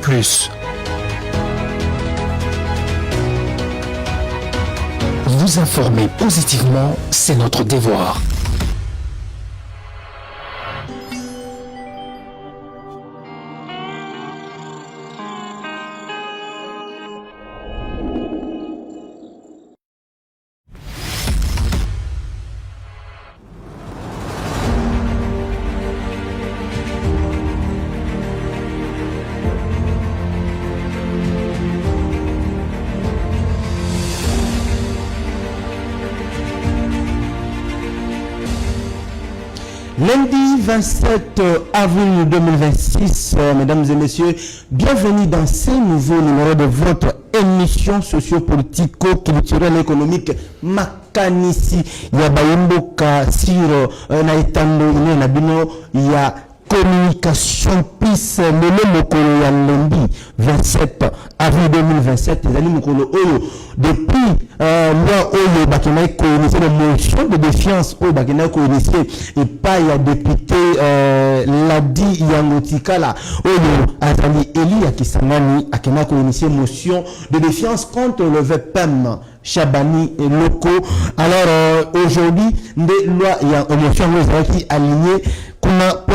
plus. Vous informer positivement, c'est notre devoir. Lundi 27 avril 2026, mesdames et messieurs, bienvenue dans ce nouveau numéro de votre émission socio-politico-culturelle et économique Makanisi. Il y a Bayimboka sur Naitando, il y a communication plus le mokolo ya lundi 27 avril 2027 les amis mokolo oyo depuis moi oyo bakina ko initier la motion de défiance oyo bakina ko initier et pas ya député Ladi Yangotikala oyo azali Eli Akisangani akina ko initier motion de défiance contre le VPM Chabani et locaux. Alors aujourd'hui des lois il y a une motion qui alignée. Alors,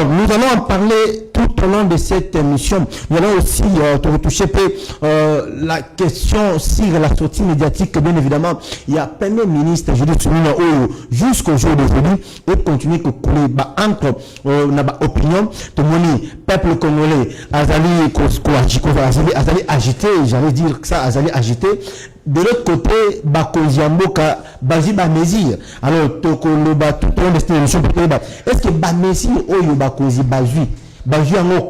nous allons en parler tout au long de cette émission. Nous allons aussi toucher la question sur la sortie médiatique. Bien évidemment, il y a Premier ministre Judith Suminwa jusqu'au jour d'aujourd'hui et continue que couler entre opinion. Tout le monde, peuple congolais, azali agité, j'allais dire que ça, azali agité. De l'autre côté, Bakoziamboka, Bazi Bamezir. Alors, tout le monde est-ce que Bamezir ou Bakozi Bazi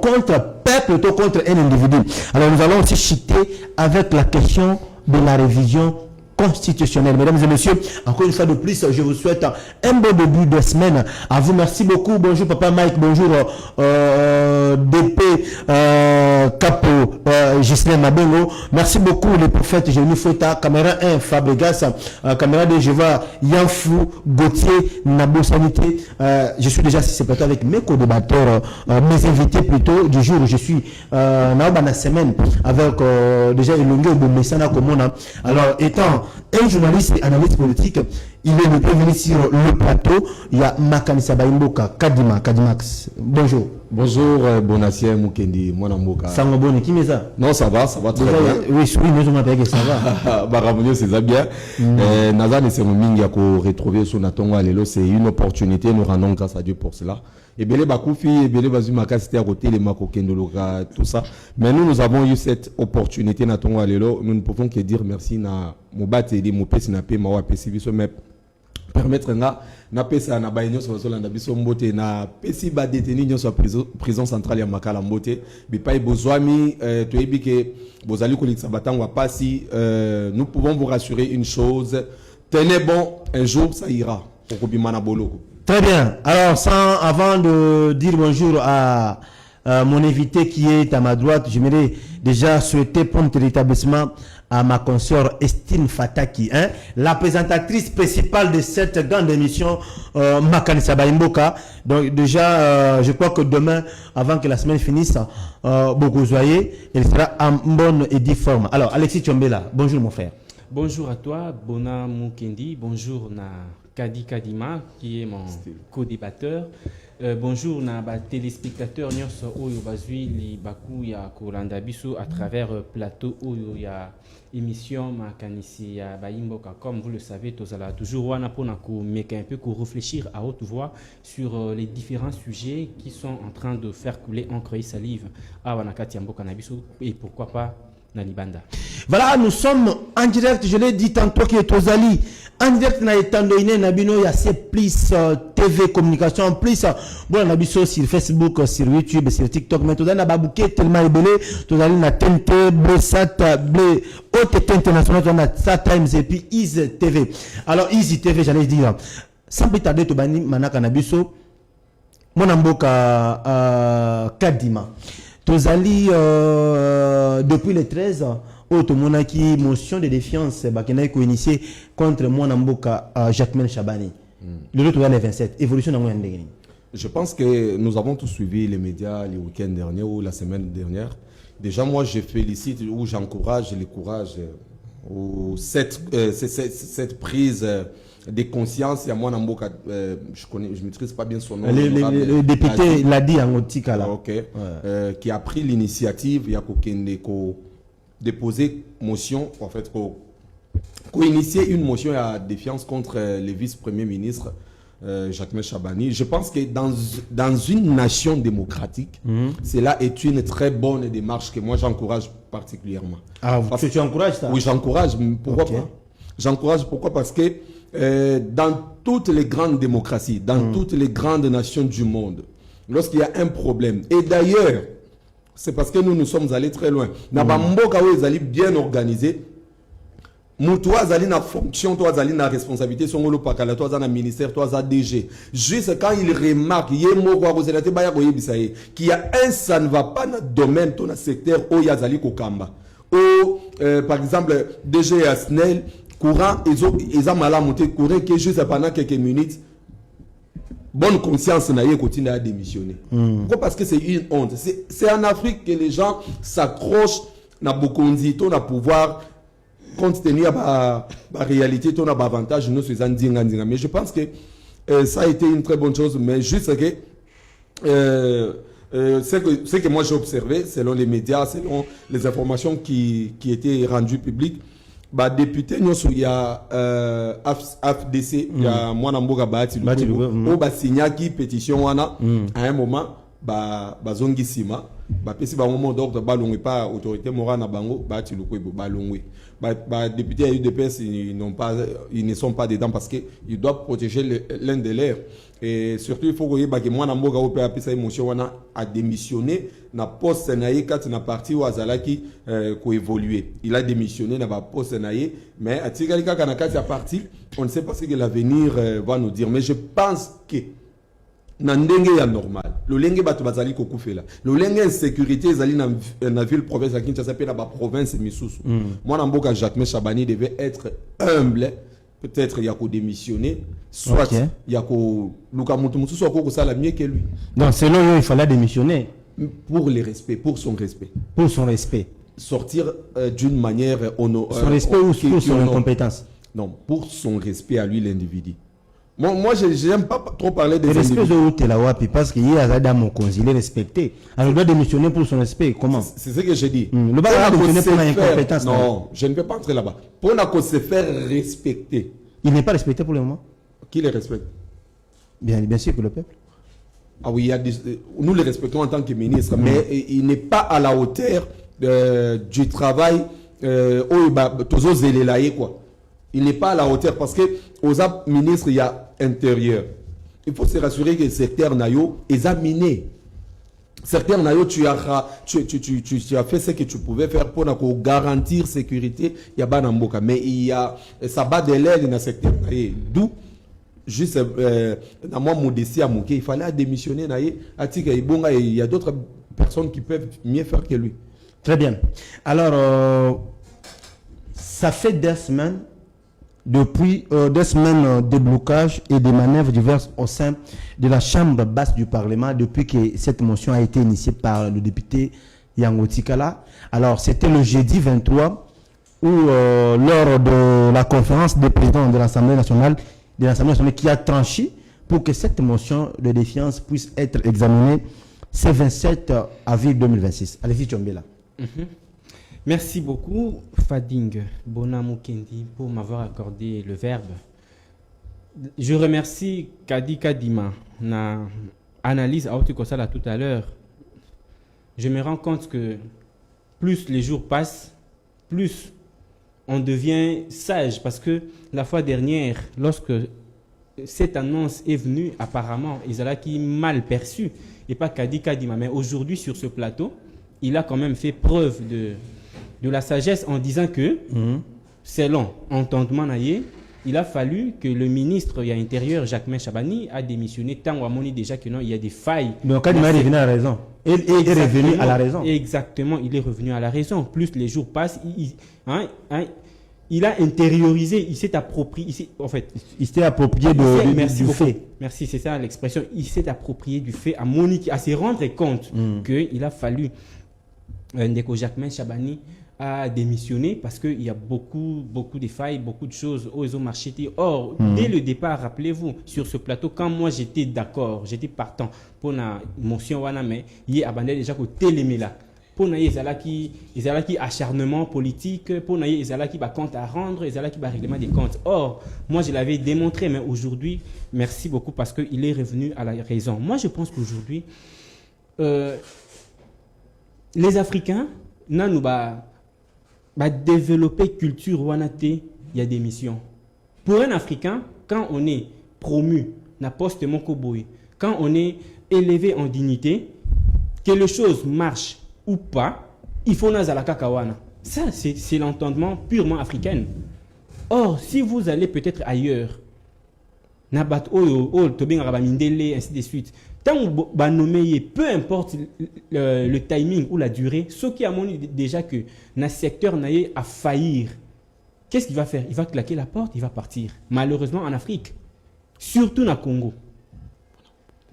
contre peuple ou contre un individu? Alors, nous allons aussi chuter avec la question de la révision constitutionnelle. Mesdames et messieurs, encore une fois de plus, je vous souhaite un bon début de semaine. À vous, merci beaucoup. Bonjour Papa Mike, bonjour DP Capo Gislain Mabengo. Merci beaucoup les prophètes Jérémy Foueta, caméra 1 Fabregas, caméra 2 Jeva Yanfou Gauthier Nabo Sanité. Je suis déjà plutôt avec mes co-débatteurs, mes invités plutôt du jour. Je suis dans semaine avec déjà Elongue Bomessana Komona. Alors étant un journaliste et analyste politique, il est le bienvenu sur le plateau. Il y a Makanisa Baimboka, Kadimax. Bonjour. Bonjour, Bonassier Mukendi, Mwanamboka. Ça va bon, qui met ça? Non, ça va très bien. Oui, mais je m'appelle que ça va. Baramunio, c'est ça bien. Nazan et Semouming, yako retrouver son atongo alelo, c'est une opportunité, nous rendons grâce à Dieu pour cela. Et Bele Bakoufi, et Bele Bazumaka, c'était à côté, les Mako Kendoloka, tout ça. Mais nous avons eu cette opportunité, Natongo alelo, nous ne pouvons que dire merci na Mobate et Mopes Nape, Mawa Pesiviso, mais permettre na pesa na baïnyo sur la biso mbote na pesi ba détenu sur prison centrale ya Makala mbote bi pa bozwami to yebi ke bozali kolitsa batangwa pasi. Nous pouvons vous rassurer une chose, tenez bon, un jour ça ira pour Bimana Boloko. Très bien. Alors avant de dire bonjour à mon invité qui est à ma droite, j'aimerais déjà souhaiter prompt rétablissement à ma consoeur Estine Fataki, la présentatrice principale de cette grande émission Makanisa Baimboka. Donc déjà, je crois que demain, avant que la semaine finisse, beaucoup soyez, elle sera en bonne et due forme. Alors, Alexis Tchombela, bonjour mon frère. Bonjour à toi, Bona Mukendi. Bonjour na Kadi Kadima, qui est mon co-débatteur. Bonjour na ba téléspectateurs nyonso oyo bazui li baku ya kolanda biso à travers plateau oyo ya émission Makanisi ya Baimboka. Comme vous le savez, tozala toujours wana pona ko meka un peu ko réfléchir à haute voix sur les différents sujets qui sont en train de faire couler encre et salive à Wanakati Mboka na biso et pourquoi pas Nalibanda. Voilà, nous sommes en direct, je l'ai dit tantôt qui est Tozali. En direct, na etandoine nabino ya c'est plus TV communication en plus bon nabiso sur Facebook, sur YouTube, sur TikTok, mais tozali na babouké tellement ébélé, tozali na TNT, Blessat, Blé, OTT international, na Sat Times et puis Easy TV. Alors Easy TV, j'allais dire sans plus tarder tobani manaka nabiso mon amboka Kadima. Tozali depuis le 13 Otomonaki motion de défiance bakena ko initié contre mon amboka Jacquemin Chabani. Le retour vers les 27 évolution dans mon ndengeni. Je pense que nous avons tous suivi les médias les week-ends derniers ou la semaine dernière. Déjà, moi, je félicite ou j'encourage le courage ou cette prise de conscience. Il y a moi, je maîtrise pas bien son nom. Le député l'a dit en Otika là. Ok. Qui a pris l'initiative, il y a déposé motion, en fait, initié une motion à défiance contre le vice-premier ministre Jacques Chabani. Je pense que dans une nation démocratique, cela est une très bonne démarche que moi j'encourage particulièrement. Ah, tu encourages ça? Oui, j'encourage. Pourquoi pas? J'encourage pourquoi? Parce que dans toutes les grandes démocraties, dans toutes les grandes nations du monde, lorsqu'il y a un problème, et d'ailleurs, c'est parce que nous sommes allés très loin. Nabamboka où ils allaient bien organisés. Toi, zali na fonction, toi, zali na responsabilité, son golo pakala, toi, zali na ministère, toi, zali DG. Juste quand il remarque, qu'il y a un, ça ne va pas dans le domaine, dans le secteur, où il y a zali kokamba. Ou, par exemple, DG à SNEL, courant, ils ont mal à monter, courant, que juste pendant quelques minutes, bonne conscience, n'a y continue à démissionner. Pourquoi? Parce que c'est une honte. C'est en Afrique que les gens s'accrochent, n'a beaucoup de na pouvoir, compte tenu de la réalité, on a avantage, nous sommes en mais je pense que ça a été une très bonne chose, mais juste que ce que moi j'ai observé, selon les médias, selon les informations qui étaient rendues publiques, député, il y a AFDC, il y a Mwanamboga Bahati Lukwebo, signaki pétition à un moment, Zongi Sima, pesi ba moment d'ordre balongwe pas autorité morale na bango Bahati Lukwebo balongwe. Députés à UDPS, ils ne sont pas dedans parce qu'ils doivent protéger l'un de leurs. Et surtout, il faut que moi, je émotion a démissionné na poste naïe quand na parti où Azalaki ko évoluer. Il a démissionné na poste naïe, mais à Tigalika Kanakati a parti, on ne sait pas ce que l'avenir va nous dire. Mais je pense que Nandenge ya normal. Le lenge batu bazali kokufela. Le lenge insécurité zali na ville province à Kinshasa pe na ba province misusu. Moi na mboka Jacques Chabani devait être humble, peut-être il y a ko démissionner, soit il y a ko luka mutu mususu ko sala mieux que lui. Donc selon lui il fallait démissionner pour le respect, pour son respect. Pour son respect. Sortir d'une manière son respect ou pour son incompétence. Non, pour son respect à lui l'individu. Moi, je n'aime pas trop parler des respect de la WAPI parce qu'il y a un mon il est respecté. Alors, il doit démissionner pour son respect. Comment? C'est ce que j'ai dit. Le bas démissionner pour l'incompétence. Non, je ne vais pas entrer là-bas. Pour qu'on se faire respecter. Il n'est pas respecté pour le moment. Qui le respecte? Bien sûr que le peuple. Ah oui, nous le respectons en tant que ministre, mais il n'est pas à la hauteur du travail quoi. Il n'est pas à la hauteur parce que aux ministres, il y a intérieur. Il faut se rassurer que secteur nayo examiné. Secteur nayo, tu as fait ce que tu pouvais faire pour garantir sécurité. Il y a banamboka, mais il y a ça bat de l'aile dans le secteur nayo. D'où juste dans moi modestie à Mouké, il fallait démissionner nayo. Atika Ibonga, il y a d'autres personnes qui peuvent mieux faire que lui. Très bien. Alors ça fait des semaines. Depuis des semaines de blocage et de manœuvres diverses au sein de la Chambre basse du Parlement depuis que cette motion a été initiée par le député Yango Tikala. Alors, c'était le jeudi 23 où, lors de la conférence des présidents de l'Assemblée nationale, qui a tranché pour que cette motion de défiance puisse être examinée ce 27 avril 2026. Allez-y, Tchombela. Merci beaucoup, Fading Bonamou Kendi, pour m'avoir accordé le verbe. Je remercie Kadi Kadima, na analyse à Otukosala tout à l'heure. Je me rends compte que plus les jours passent, plus on devient sage. Parce que la fois dernière, lorsque cette annonce est venue, apparemment, Izalaki mal perçu, et pas Kadi Kadima. Mais aujourd'hui, sur ce plateau, il a quand même fait preuve de la sagesse en disant que, selon entendement naïe, il a fallu que le ministre de l'Intérieur, Jacques Chabani, a démissionné tant ou moni déjà que non, il y a des failles. Donc, quand il est revenu à la raison. Il est revenu à la raison. Exactement, il est revenu à la raison. Plus les jours passent, il a intériorisé, il s'est approprié, il s'est approprié merci du beaucoup. fait. Merci, c'est ça l'expression. Il s'est approprié du fait à se rendre compte qu'il a fallu Ndeko Jacquemain Chabani a démissionné parce qu'il y a beaucoup de failles, beaucoup de choses aux marchés. Or, dès le départ, rappelez-vous, sur ce plateau, quand moi j'étais d'accord, j'étais partant pour la motion wana, mais il y a abandonné déjà au téléméla. Pour naïe ezalaki acharnement politique, pour naïe ezalaki ba compte à rendre, ezalaki ba règlement des comptes. Or, moi je l'avais démontré, mais aujourd'hui, merci beaucoup parce qu'il est revenu à la raison. Moi je pense qu'aujourd'hui, les Africains, nous développer culture wanate, il y a des missions. Pour un Africain, quand on est promu, na poste mokoboy, quand on est élevé en dignité, que les choses marchent ou pas, il faut nazalaka kawana. Ça, c'est l'entendement purement africain. Or, si vous allez peut-être ailleurs, nabat oyo tobing rabamindele, ainsi de suite, tant que nommé, peu importe le timing ou la durée, ce qui a montré déjà que le secteur a faillir, qu'est-ce qu'il va faire? Il va claquer la porte, il va partir. Malheureusement en Afrique, surtout na Congo.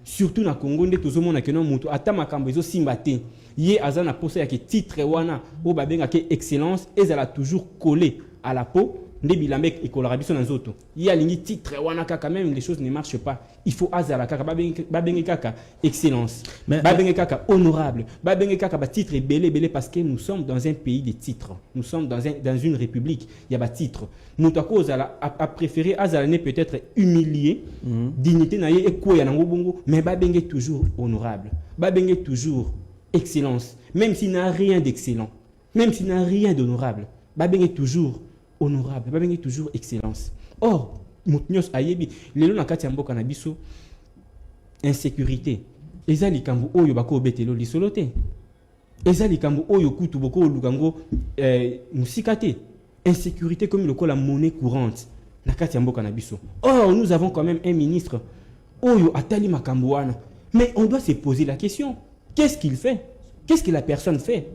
Surtout na Congo, nde tozo mona keno mutu ata makambo ezo simbate. Yé azana posa ya ke titre wana o babenga ke excellence ezala toujours collé à la peau. Nde bilamek et kolarabiso nanzoto. Yé alingi titre wana kaka même les choses ne marchent pas. Il faut azala kaka babenge kaka excellence. Babenge kaka honorable. Babenge kaka ba titre belé parce que nous sommes dans un pays de titres. Nous sommes dans une république. Il y a ba titre. Moutako a préféré azalane peut-être humilié, dignité naye et quoi ya nango bongo, mais babenge toujours honorable. Babenge toujours excellence, même s'il n'a rien d'excellent, même s'il n'a rien d'honorable. Babenge toujours honorable, babenge toujours excellence. Or, moutnyos ayebi, lelo na kati ya mboka na biso insécurité. Eza likambo oyo bako betelo lisolote. Eza likambo oyo kutu boko lukango musikate. Insécurité comme le la monnaie courante. Na kati ya mboka na biso. Or, nous avons quand même un ministre oyo atali makambo wana. Mais on doit se poser la question. Qu'est-ce qu'il fait? Qu'est-ce que la personne fait?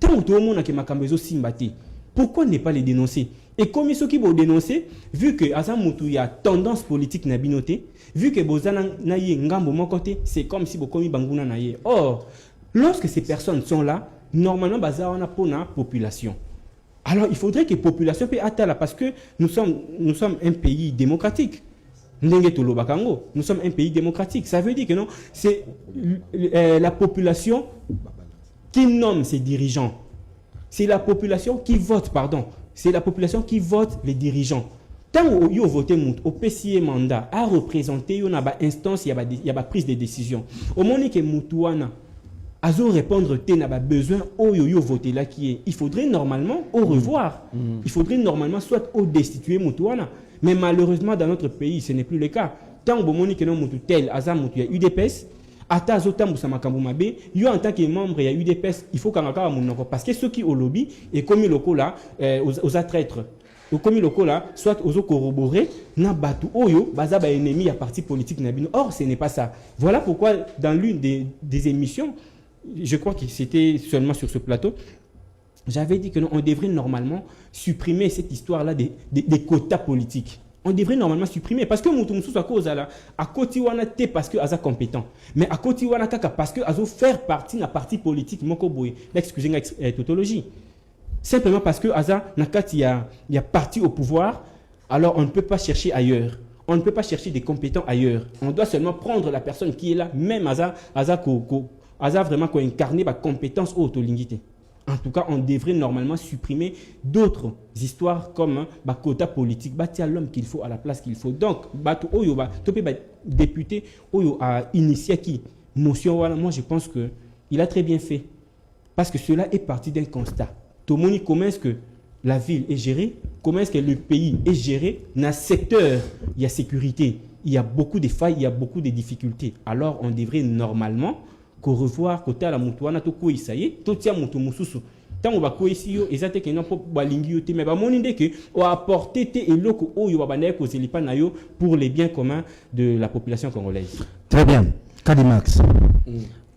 Tant que tout le monde a que makambo ezo simbati. Pourquoi ne pas les dénoncer? Et comme ceux qui vont dénoncer, vu que il y a tendance politique na binoté, vu que bozana na ye ngambo mon côté, c'est comme si bokomi banguna na ye. Or, lorsque ces personnes sont là, normalement baza on a pour la population. Alors, il faudrait que la population puisse atteindre parce que nous sommes un pays démocratique. Nous sommes un pays démocratique. Ça veut dire que non, c'est la population qui nomme ses dirigeants. C'est la population qui vote, pardon. C'est la population qui vote les dirigeants. Tant que vous votez au PCA mandat à représenter, il y a une instance, il y a une prise de décision. Au moment que Moutouana a répondre à besoin au voter là qui est, il faudrait normalement au revoir. Il faudrait normalement soit au destituer Moutouana. Mais malheureusement dans notre pays, ce n'est plus le cas. Tant que vous que non Moutou tel, Azam Moutou, il y a UDPS. Ata zota musamakambu mabe yo en tant que membre il y a UDPS il faut qu'on a mon parce que ceux qui au lobby et comme locaux là aux attraîtres ou comme locaux là soit aux corroborer na batu oyo baza ba ennemi à parti politique nabino. Or ce n'est pas ça. Voilà pourquoi dans l'une des émissions, je crois que c'était seulement sur ce plateau, j'avais dit que non, on devrait normalement supprimer cette histoire là des quotas politiques. On devrait normalement supprimer parce que Moutoumsous à cause à côté wana té parce que aza compétent, mais à côté wana kaka parce que azo faire partie d'un parti politique moko boy. Excusez-moi tautologie. Simplement parce que aza nakati il y a parti au pouvoir, alors on ne peut pas chercher ailleurs. On ne peut pas chercher des compétents ailleurs. On doit seulement prendre la personne qui est là, même aza vraiment ko incarner ba compétence ou autolingité. En tout cas, on devrait normalement supprimer d'autres histoires comme quota politique, l'homme qu'il faut à la place qu'il faut. Donc, député Oyo a initié qui motion, moi je pense qu'il a très bien fait. Parce que cela est parti d'un constat. Tout le monde, comment est-ce que la ville est gérée, comment est-ce que le pays est géré, dans le secteur, il y a sécurité, il y a beaucoup de failles, il y a beaucoup de difficultés. Alors, on devrait normalement qu'on revoir côté à la moutouana to ko isaye to tia mutu mususu tango ba ko isi yo ezate ke non po balingi yo te mais ba moninde ke o apporter te eloko oyo ba banaye ko zelipa na yo pour les biens communs de la population congolaise. Très bien. Kadimax,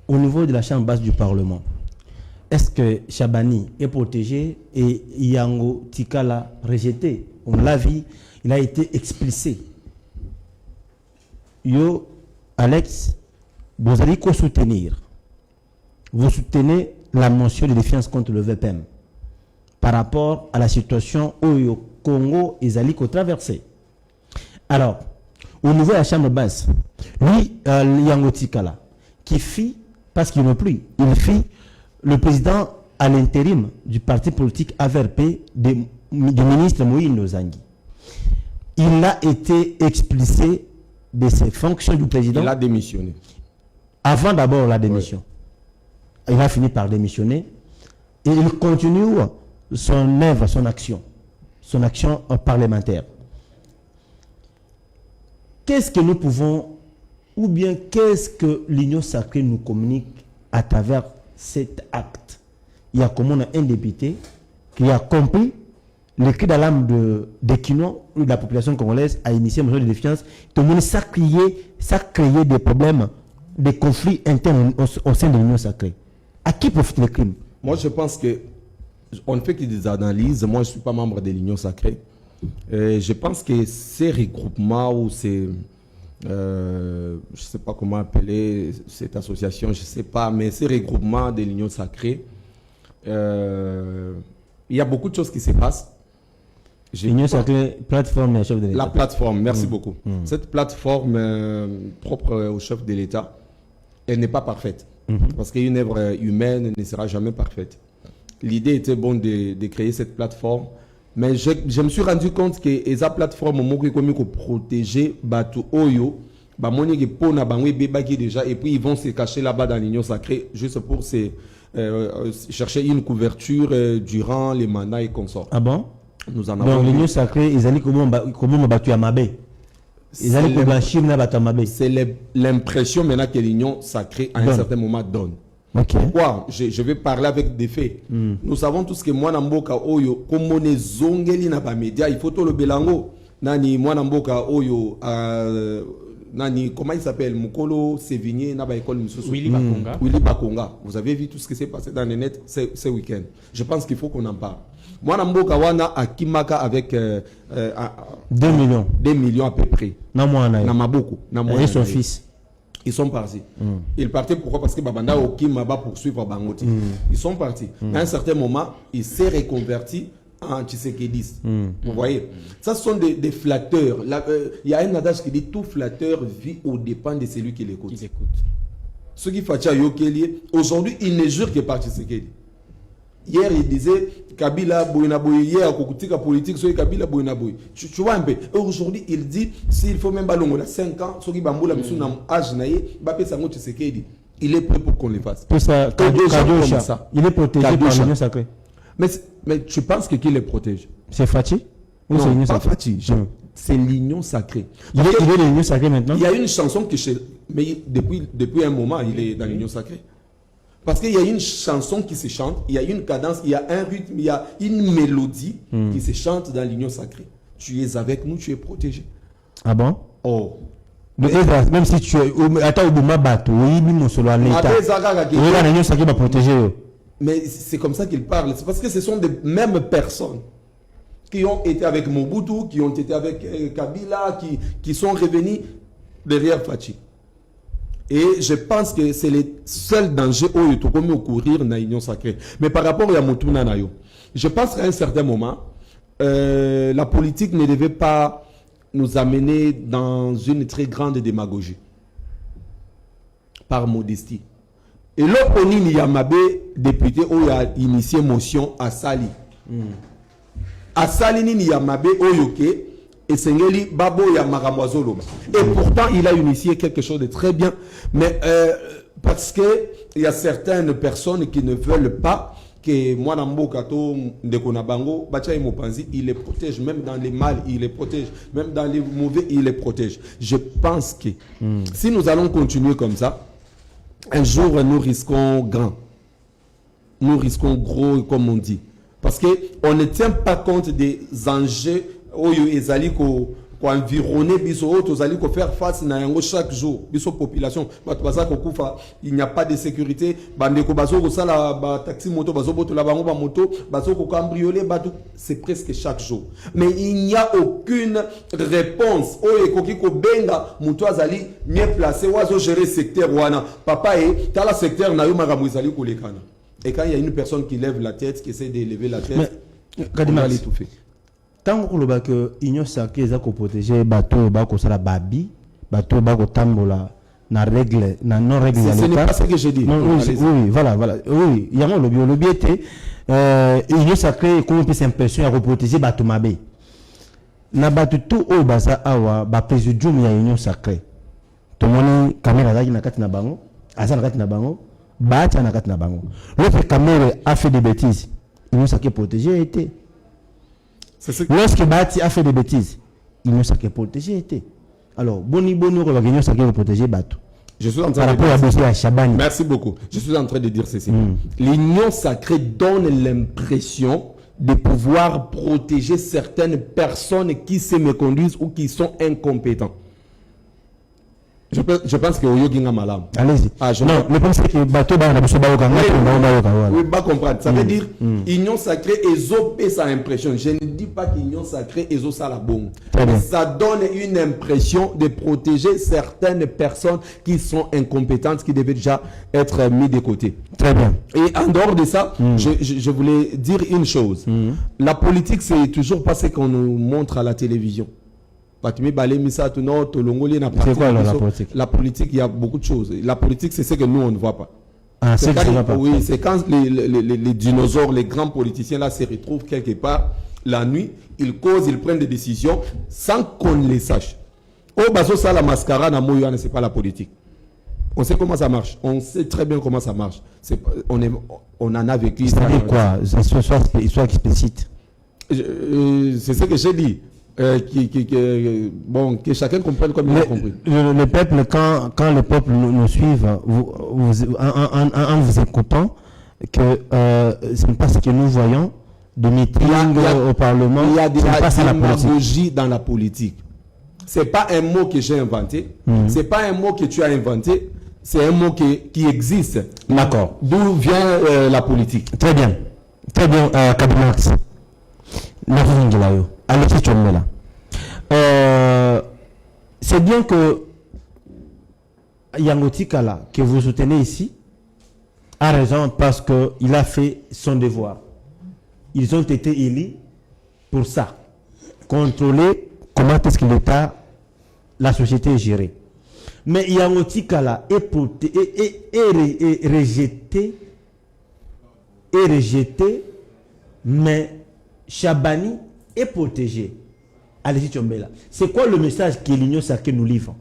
au niveau de la chambre basse du Parlement, est-ce que Chabani est protégé et Yango Tikala rejeté? On l'a vu, il a été expulsé. Yo, Alex, vous allez quoi soutenir? Vous soutenez la motion de défiance contre le VPM par rapport à la situation où le Congo et Zali traversé. Alors, au niveau de la chambre basse, lui, Yango Tikala, qui fit, parce qu'il n'a plus, il fit le président à l'intérim du parti politique AVRP du ministre Moïse Nozangi. Il a été expulsé de ses fonctions du président. Il a démissionné. Avant d'abord la démission. Oui. Il a fini par démissionner. Et il continue son œuvre, son action parlementaire. Qu'est-ce que nous pouvons, ou bien qu'est-ce que l'Union sacrée nous communique à travers cet acte? Il y a comme on a un député qui a compris le cri d'alarme de Kino, où la population congolaise a initié une mesure de défiance. Tout le monde, ça créé des problèmes, des conflits internes au sein de l'Union sacrée. À qui profite le crime? Moi, je pense que on ne fait que des analyses. Moi, je ne suis pas membre de l'Union sacrée. Je pense que ces regroupements ou ces... je ne sais pas comment appeler cette association, je ne sais pas, mais ces regroupements de l'Union sacrée, il y a beaucoup de choses qui se passent. L'Union sacrée, plateforme chef de l'État. La plateforme, merci beaucoup. Cette plateforme propre au chef de l'État, elle n'est pas parfaite. Parce qu'une œuvre humaine ne sera jamais parfaite. L'idée était bonne de créer cette plateforme, mais je me suis rendu compte que cette plateforme, pour protéger Batu Oyo, déjà, et puis ils vont se cacher là-bas dans l'Union sacrée, juste pour chercher une couverture durant les mandats et consorts. Ah bon? Nous en avons. Donc l'Union sacrée, ils allaient comment battu à Mabé? Ils allaient blanchir à Mabé. C'est l'impression maintenant que l'Union sacrée à un certain moment donne. Okay. Pourquoi? Je vais parler avec des faits. Nous savons tous que moi Namboka Oyo, comme on est zongeli na ba média, il faut tout le belango. Nani moi Namboka Oyo, nani comment il s'appelle? Mukolo Sévigné na ba école Moussou. Willy Bakonga. Willy Bakonga. Vous avez vu tout ce qui s'est passé dans le net ce week-end. Je pense qu'il faut qu'on en parle. Moi Namboka wana à Kimaka avec 2 millions. 2 millions à peu près. Na Maboko. Et son fils. Ils sont partis. Ils partaient pourquoi? Parce que Babanda Okima va poursuivre Bangoti. Ils sont partis. À un certain moment, il s'est reconverti en Tshisekedis. Vous voyez? Ça, ce sont des flatteurs. Il y a un adage qui dit tout flatteur vit au dépens de celui qui l'écoute. Ceux qui font Yokeli, aujourd'hui, il ne jure que par Tshisekedi. Hier, il disait Kabila Boinaboy, hier, Kokutika politique, soit Kabila Boinaboy. Tu vois un peu. Aujourd'hui, il dit s'il faut même ballon, on a 5 ans, ceux qui bamboula, âge naïe, Bapé Sango Tshisekedi. Il est prêt pour qu'on le fasse. Tout ça, ça. Il est protégé par l'Union sacrée. Mais tu penses qu'il est protégé? C'est Fati? Ou c'est l'Union sacrée? Fati. C'est l'Union sacrée. Il est de l'Union sacrée maintenant? Il y a une chanson qui, mais depuis un moment, il est dans l'Union sacrée. Parce qu'il y a une chanson qui se chante, il y a une cadence, il y a un rythme, il y a une mélodie qui se chante dans l'Union sacrée. Tu es avec nous, tu es protégé. Ah bon? Oh. Même si tu es... Attends, l'Union sacrée va protéger. Mais c'est comme ça qu'il parle. C'est parce que ce sont des mêmes personnes qui ont été avec Mobutu, qui ont été avec Kabila, qui sont revenus derrière Fachi. Et je pense que c'est le seul danger où il faut courir dans l'Union sacrée. Mais par rapport à Moutouna Nayo, je pense qu'à un certain moment, la politique ne devait pas nous amener dans une très grande démagogie. Par modestie. Et l'Oponini Yamabe, député, où a initié motion à Sali. À Sali ni Yamabe, Oyoke. Et Sengeli Babo Yamaramwazolo. Et pourtant, il a initié quelque chose de très bien. Mais parce qu'il y a certaines personnes qui ne veulent pas que Mwanambo Kato Ndekonabango, Bacha Mopanzi, il les protège. Même dans les mal, il les protège. Même dans les mauvais, il les protège. Je pense que si nous allons continuer comme ça, un jour, nous risquons grand. Nous risquons gros, comme on dit. Parce qu'on ne tient pas compte des enjeux Oyo ezali environner biso tous allez faire face na yango chaque jour biso population il n'y a pas de sécurité bandeko bazo ko sala ba taxi moto bazo boto la bango ba moto bazo ko cambrioler bato c'est presque chaque jour mais il n'y a aucune réponse o ekoki ko benga moto azali mieux placé oazo gérer secteur wana papa et tala secteur na yo makambo ezali ko lekana et quand il y a une personne qui lève la tête qui essaie de lever la tête on va l'étouffer. Tant que l'Union sacrée est pour protéger bateau bako sala babi bateau bako tambola na règle na non règle ce n'est pas ce que j'ai dit. Oui, voilà oui il y a un lobby était Union sacrée comme peut s'impression à protéger bateau mabe na bateau tout au baza awa ba présidium ya Union sacrée to moni caméra zaki na kati na bango asa na kati na bango ba na kati na bango l'autre caméra a fait des bêtises Union sacrée protégée était. Lorsque Bati a fait des bêtises, il ne s'est pas protégé. Alors, Boni Union sacrée protéger Batou. Je suis en train de dire merci beaucoup. Je suis en train de dire ceci. L'Union sacrée donne l'impression de pouvoir protéger certaines personnes qui se méconduisent ou qui sont incompétents. Je pense que Oyo Ginga Malam. Allez-y. Non, le problème c'est que bateau ba na biso ba okanga oui, pas comprendre. Ça veut dire union sacrée et sa impression. Je ne dis pas qu'union sacrée et ça la bombe. Ça donne une impression de protéger certaines personnes qui sont incompétentes, qui devaient déjà être mis de côté. Très bien. Et en dehors de ça, je voulais dire une chose. La politique, c'est toujours pas ce qu'on nous montre à la télévision. C'est quoi la politique? La politique, il y a beaucoup de choses. La politique, c'est ce que nous, on ne voit pas. Ah, c'est quand, oui, c'est quand les dinosaures, les grands politiciens là se retrouvent quelque part la nuit, ils causent, ils prennent des décisions sans qu'on les sache. Oh, baso ça la mascara na moyo, c'est pas la politique. On sait comment ça marche. On sait très bien comment ça marche. On en a vécu. C'est quoi? Soit explicite. C'est ce que j'ai dit. Que chacun comprenne comme il a compris. Le peuple, quand le peuple nous suit, en vous écoutant, que ce n'est pas ce que nous voyons de meeting au Parlement. Il y a de la démagogie dans la politique. Ce n'est pas un mot que j'ai inventé. Ce n'est pas un mot que tu as inventé. C'est un mot qui existe. D'accord. D'où vient la politique. Très bien. Très bien, Kabimax. C'est bien que Yangoti Kala, que vous soutenez ici, a raison parce qu'il a fait son devoir. Ils ont été élus pour ça. Contrôler comment est-ce que l'État, la société est gérée. Mais Yangoti Kala est rejeté, mais Chabani est protégé. Allez-y, Tchombela. C'est quoi le message que l'Union sacrée nous livre?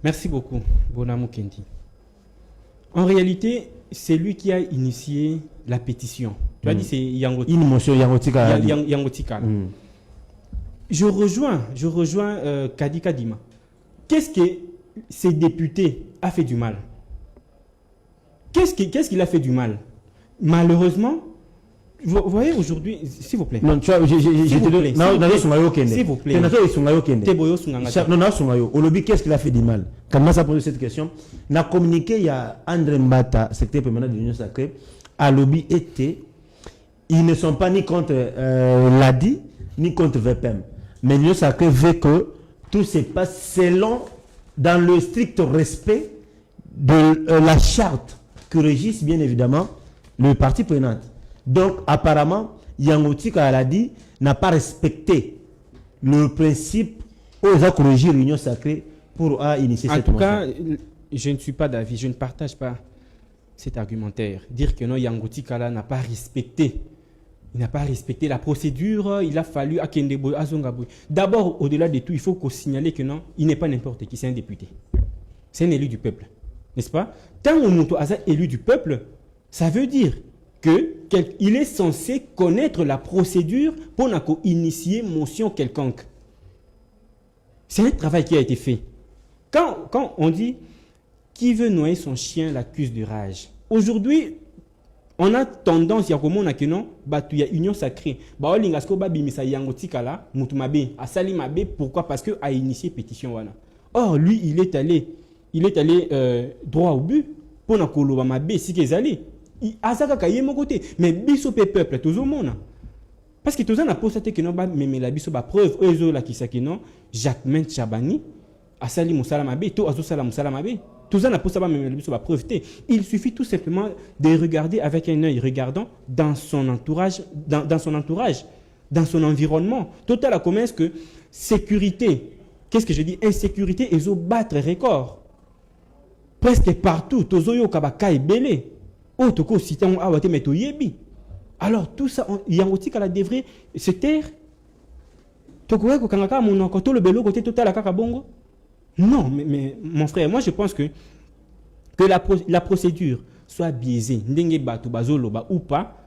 Merci beaucoup, Bonamou Kendi. En réalité, c'est lui qui a initié la pétition. Tu as dit c'est Yangoti. Une motion Yangotika. Yangotika. Je rejoins Kadi Kadima. Qu'est-ce que ces députés a fait du mal? Qu'est-ce qu'il a fait du mal? Malheureusement, vous voyez aujourd'hui, s'il vous plaît. Non, tu vois, s'il vous plaît. S'il vous plaît. Qu'est-ce qu'il a fait du mal? Comment ça pose cette question? N'a communiqué, il y a André Mbata, secrétaire permanent de l'Union sacrée, à lobby était, ils ne sont pas ni contre l'ADI, ni contre VPM. Mais l'Union sacrée veut que tout se passe selon, dans le strict respect de la charte que régisse bien évidemment le parti prenant. Donc, apparemment, Yangoti Kaladi n'a pas respecté le principe aux a corrigé l'Union sacrée pour initier cette motion. En tout cas, je ne suis pas d'avis, je ne partage pas cet argumentaire. Dire que non, Yangoti Kala n'a pas respecté. Il n'a pas respecté la procédure, il a fallu Akendebo Azongaboui. D'abord, au-delà de tout, il faut signaler que non, il n'est pas n'importe qui, c'est un député. C'est un élu du peuple. N'est-ce pas? Tant qu'on est élu du peuple, ça veut dire qu'il est censé connaître la procédure pour initier motion quelconque. C'est un travail qui a été fait. Quand on dit qui veut noyer son chien l'accuse de rage, aujourd'hui, On a tendance, il y a comment on a que non, il y a union sacrée. Bah, on l'ingasko ba bimisa yangotika là, mutumabe, asali mabe, pourquoi? Parce que a initié pétition wana. Or, lui, il est allé droit au but, pour na koloba mabe, si qu'ils allaient. Azaka kaye mon côté, mais biso peuple, tout le monde. Parce que tout le monde a posé que non, mais la biso ba preuve, eux là qui sa que non, Jacques Chabani, asali musala mabe, to azo sala musala mabe. Tout ça n'a pas la preuve. Il suffit tout simplement de regarder avec un œil regardant dans son entourage, dans son environnement. Total à comment est-ce que sécurité, qu'est-ce que je dis, insécurité, ils ont battre record. Presque partout, tozoyo kabaka et belé. Oh, toko sitan awate meto yebi. Alors tout ça, yangotika kala devrait se taire. Toko ko kangaka mon koto le belo côté total à kakabongo. Non, mais mon frère, moi je pense que la procédure soit biaisée, ndenge batu bazolo ba ou pas,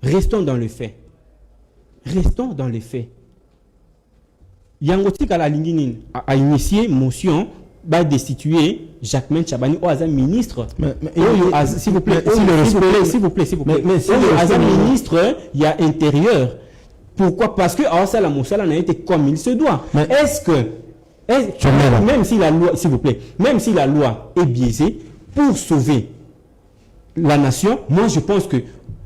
restons dans le fait. Restons dans les faits. Yangoti kala lingini a initié motion ba destituer Jacques Chabani au Azam ministre. S'il vous plaît, s'il vous plaît. Mais Azam ministre, il y a intérieur. Pourquoi? Parce que ça la moussala n'a été comme il se doit. Mais est-ce que même si la loi, s'il vous plaît, même si la loi est biaisée, pour sauver la nation, moi je pense que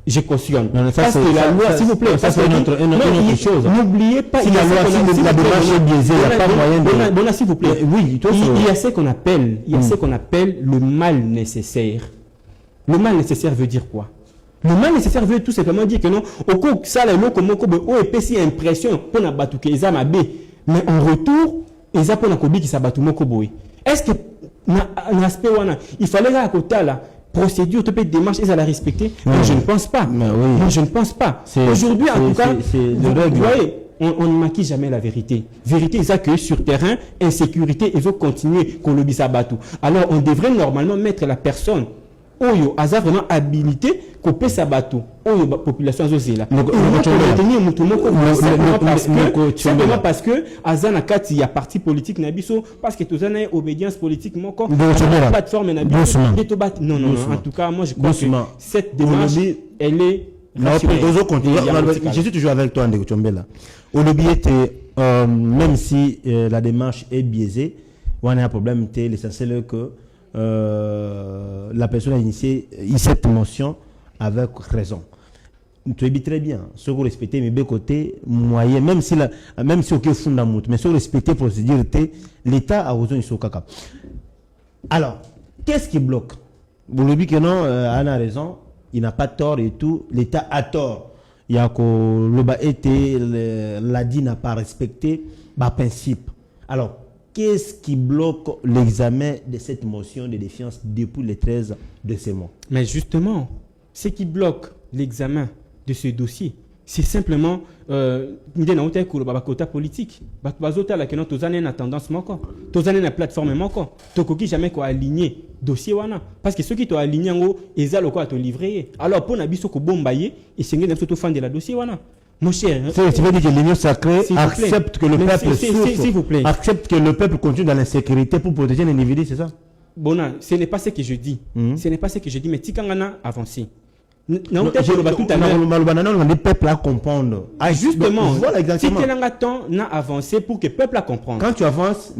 je cautionne. Parce que la loi, s'il vous plaît, ça c'est une autre chose. N'oubliez pas, si la loi, si la démarche est biaisée, il n'y a pas moyen de... Bon, s'il vous plaît, oui, il y a ce qu'on appelle, le mal nécessaire. Le mal nécessaire veut dire quoi? Le mal nécessaire veut tout simplement dire que non, au coup, ça, le comme on est impression pour na batuke ezama B, mais en retour, eza pour na kobi qui s'abattu moko boy. Est-ce que na aspect wana, il fallait à côté là procédure, te payer démarche, ils allaient respecter? Moi, je ne pense pas. Moi, je ne pense pas. Aujourd'hui, en tout cas, vous voyez, on ne maquille jamais la vérité. Vérité, c'est que sur terrain, insécurité, ils vont continuer qu'on le bise à bateau. Alors, on devrait normalement mettre la personne Oyo a vraiment habilité couper sa bateau. Oyo population zozela. Simplement parce que Azana Kati il y a parti politique nabiso parce que tous les obédience politique moko plateforme nabiso. Non, en tout cas moi je crois que cette démarche elle est je suis toujours avec toi Ndeko Tchombela. Au lobby était même si la démarche est biaisée, on a un problème, l'essentiel est que la personne a initié cette motion avec raison. Tu dis très bien, ce que vous respectez mes deux côtés, moyen, même si aucun fondamental, mais ce que vous respectez pour se dire l'État a besoin de ce caca. Alors, qu'est-ce qui bloque? Vous le dites que non, Anna a raison, il n'a pas tort et tout, l'État a tort. Il y a que l'ADI n'a pas respecté le principe. Alors, qu'est-ce qui bloque l'examen de cette motion de défiance depuis le 13 de ce mois? Mais justement, ce qui bloque l'examen de ce dossier, c'est simplement la politique. La tendance la plateforme jamais aligné dossier parce que ceux qui t'ont aligné ils ont livré. Alors pour nabiso ko bombaye et c'est de la dossier mon cher, tu veux dire que l'union sacrée accepte que le peuple souffre, accepte que le peuple continue dans l'insécurité pour protéger les individus, c'est ça? Bon, ce n'est pas ce que je dis. Ce n'est pas ce que je dis, mais Tikangana avancé. Non, le peuple à comprendre. Justement, voilà exactement. Si tu as avancé pour que le peuple à comprendre. Quand tu avances,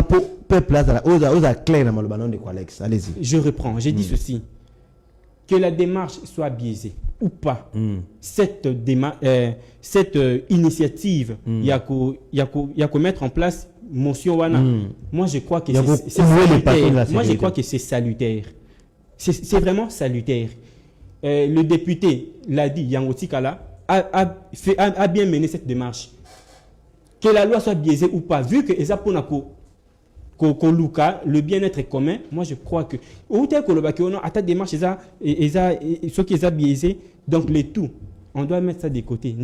pour peuple à clair dans le de Alex. Allez-y. Je reprends. J'ai dit ceci. Que la démarche soit biaisée ou pas, cette initiative, il y a qu'à mettre en place motion wana. Moi je crois que c'est salutaire. Moi je crois que c'est salutaire. C'est vraiment salutaire. Le député l'a dit, Yangoti Kala a bien mené cette démarche. Que la loi soit biaisée ou pas, vu que le bien-être commun, moi je crois que à ta démarche, ce qui est biaisé, donc les tout, on doit mettre ça de côté,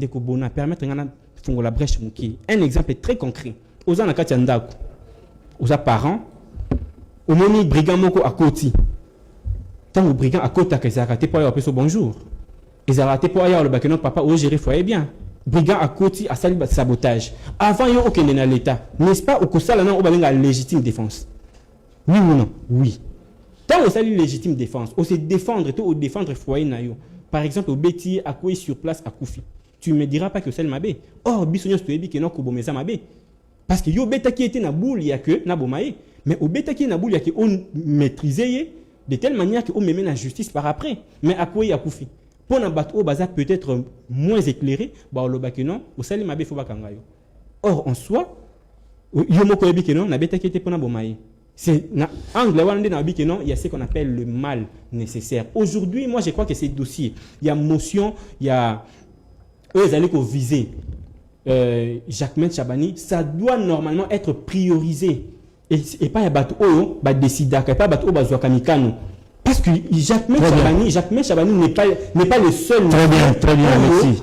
permettre de la brèche. Un exemple très concret. Aux parents, au moment brigand moko à côté. Tant au brigand à côté, ils ont raté pour aller au bonjour. Ils ont raté pour aller au bac, notre papa, au gérer, foyer bien. Brigand à côté, à salir sabotage. Avant, il y a aucun dans l'État. N'est-ce pas, au Kosa, là, on va la légitime défense? Oui ou non? Oui. Tant on salit légitime défense, on se défendre, on défendre foyer nayo. Par exemple, au Béti, à quoi sur place à Koufi. Tu ne me diras pas que c'est le mabé. Or, bisognos to ebi que non kobomeza mabé. Parce que yo beta qui était na boule, il y a que na bomaye. Mais au beta qui est na boule, il y a que on maîtrisé de telle manière qu'on me met la justice par après. Mais à quoi il y a Koufi. Pour un bateau baza peut-être moins éclairé, bah on le que non, au salit mabé faut pas kangayo. Or, en soi, yo moko ebi que non, na beta qui était pour na bomaye. C'est angle il y a ce qu'on appelle le mal nécessaire. Aujourd'hui, moi je crois que ces dossiers, il y a motion, il y a eux ils allaient viser Jacquemain Chabani, ça doit normalement être priorisé et pas y a bateau bah décider pas bateau bazwa kamikano. Parce que Jacquemain Chabani n'est pas le seul. Très bien, merci.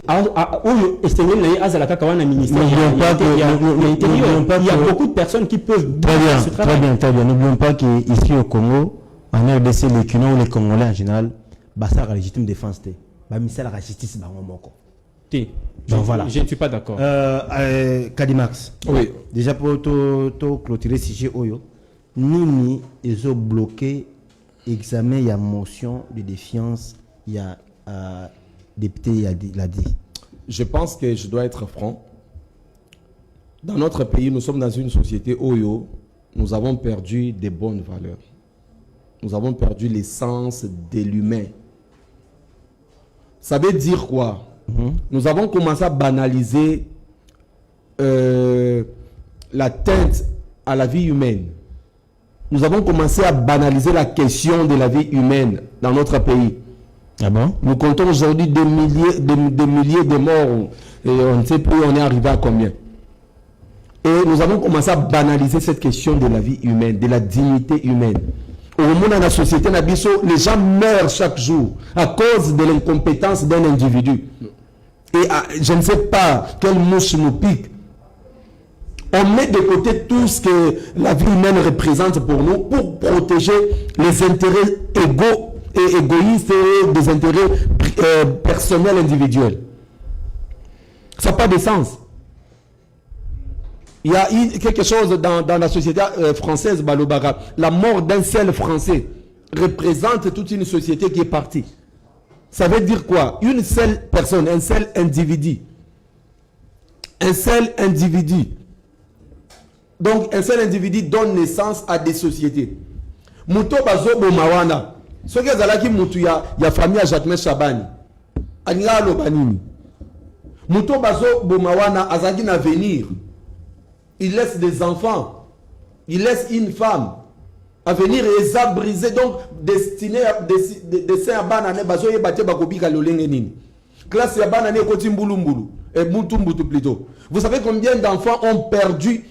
Il y a beaucoup de personnes qui peuvent très bien. N'oublions pas qu'ici au Congo, en RDC, les Cubains ou les Congolais en général, ça a la légitime défense. La justice, donc voilà. Je ne suis pas d'accord. Kadimax. Oui. Déjà pour clôturer le sujet, nous, ils ont bloqué examen, il y a motion de défiance, il y a député, il a dit. Je pense que je dois être franc. Dans notre pays, nous sommes dans une société où nous avons perdu des bonnes valeurs. Nous avons perdu l'essence de l'humain. Ça veut dire quoi? Nous avons commencé à banaliser l'atteinte à la vie humaine. Nous avons commencé à banaliser la question de la vie humaine dans notre pays. Ah bon? Nous comptons aujourd'hui des milliers de morts et on ne sait plus on est arrivé à combien. Et nous avons commencé à banaliser cette question de la vie humaine, de la dignité humaine. Au monde dans la société, les gens meurent chaque jour à cause de l'incompétence d'un individu. Et je ne sais pas quelle mouche nous pique. On met de côté tout ce que la vie humaine représente pour nous pour protéger les intérêts égaux et égoïstes et des intérêts personnels individuels. Ça n'a pas de sens. Il y a quelque chose dans la société française, Balobara. La mort d'un seul Français représente toute une société qui est partie. Ça veut dire quoi? Une seule personne, un seul individu. Un seul individu. Donc, un seul individu donne naissance à des sociétés. Mouto bazo bomawana. Ce qui est là, moutou ya famille à Jacquemain Chabani. Anya lobanini. Mouto bazo bomawana azagi na venir. Il laisse des enfants. Il laisse une femme. À venir et à briser, donc destiné à dessin à banane bazo ye baté bakobika lolenge nini. Classe ya banane koti mbulumbulu et mbutumbutu plutôt. Vous savez combien d'enfants ont perdu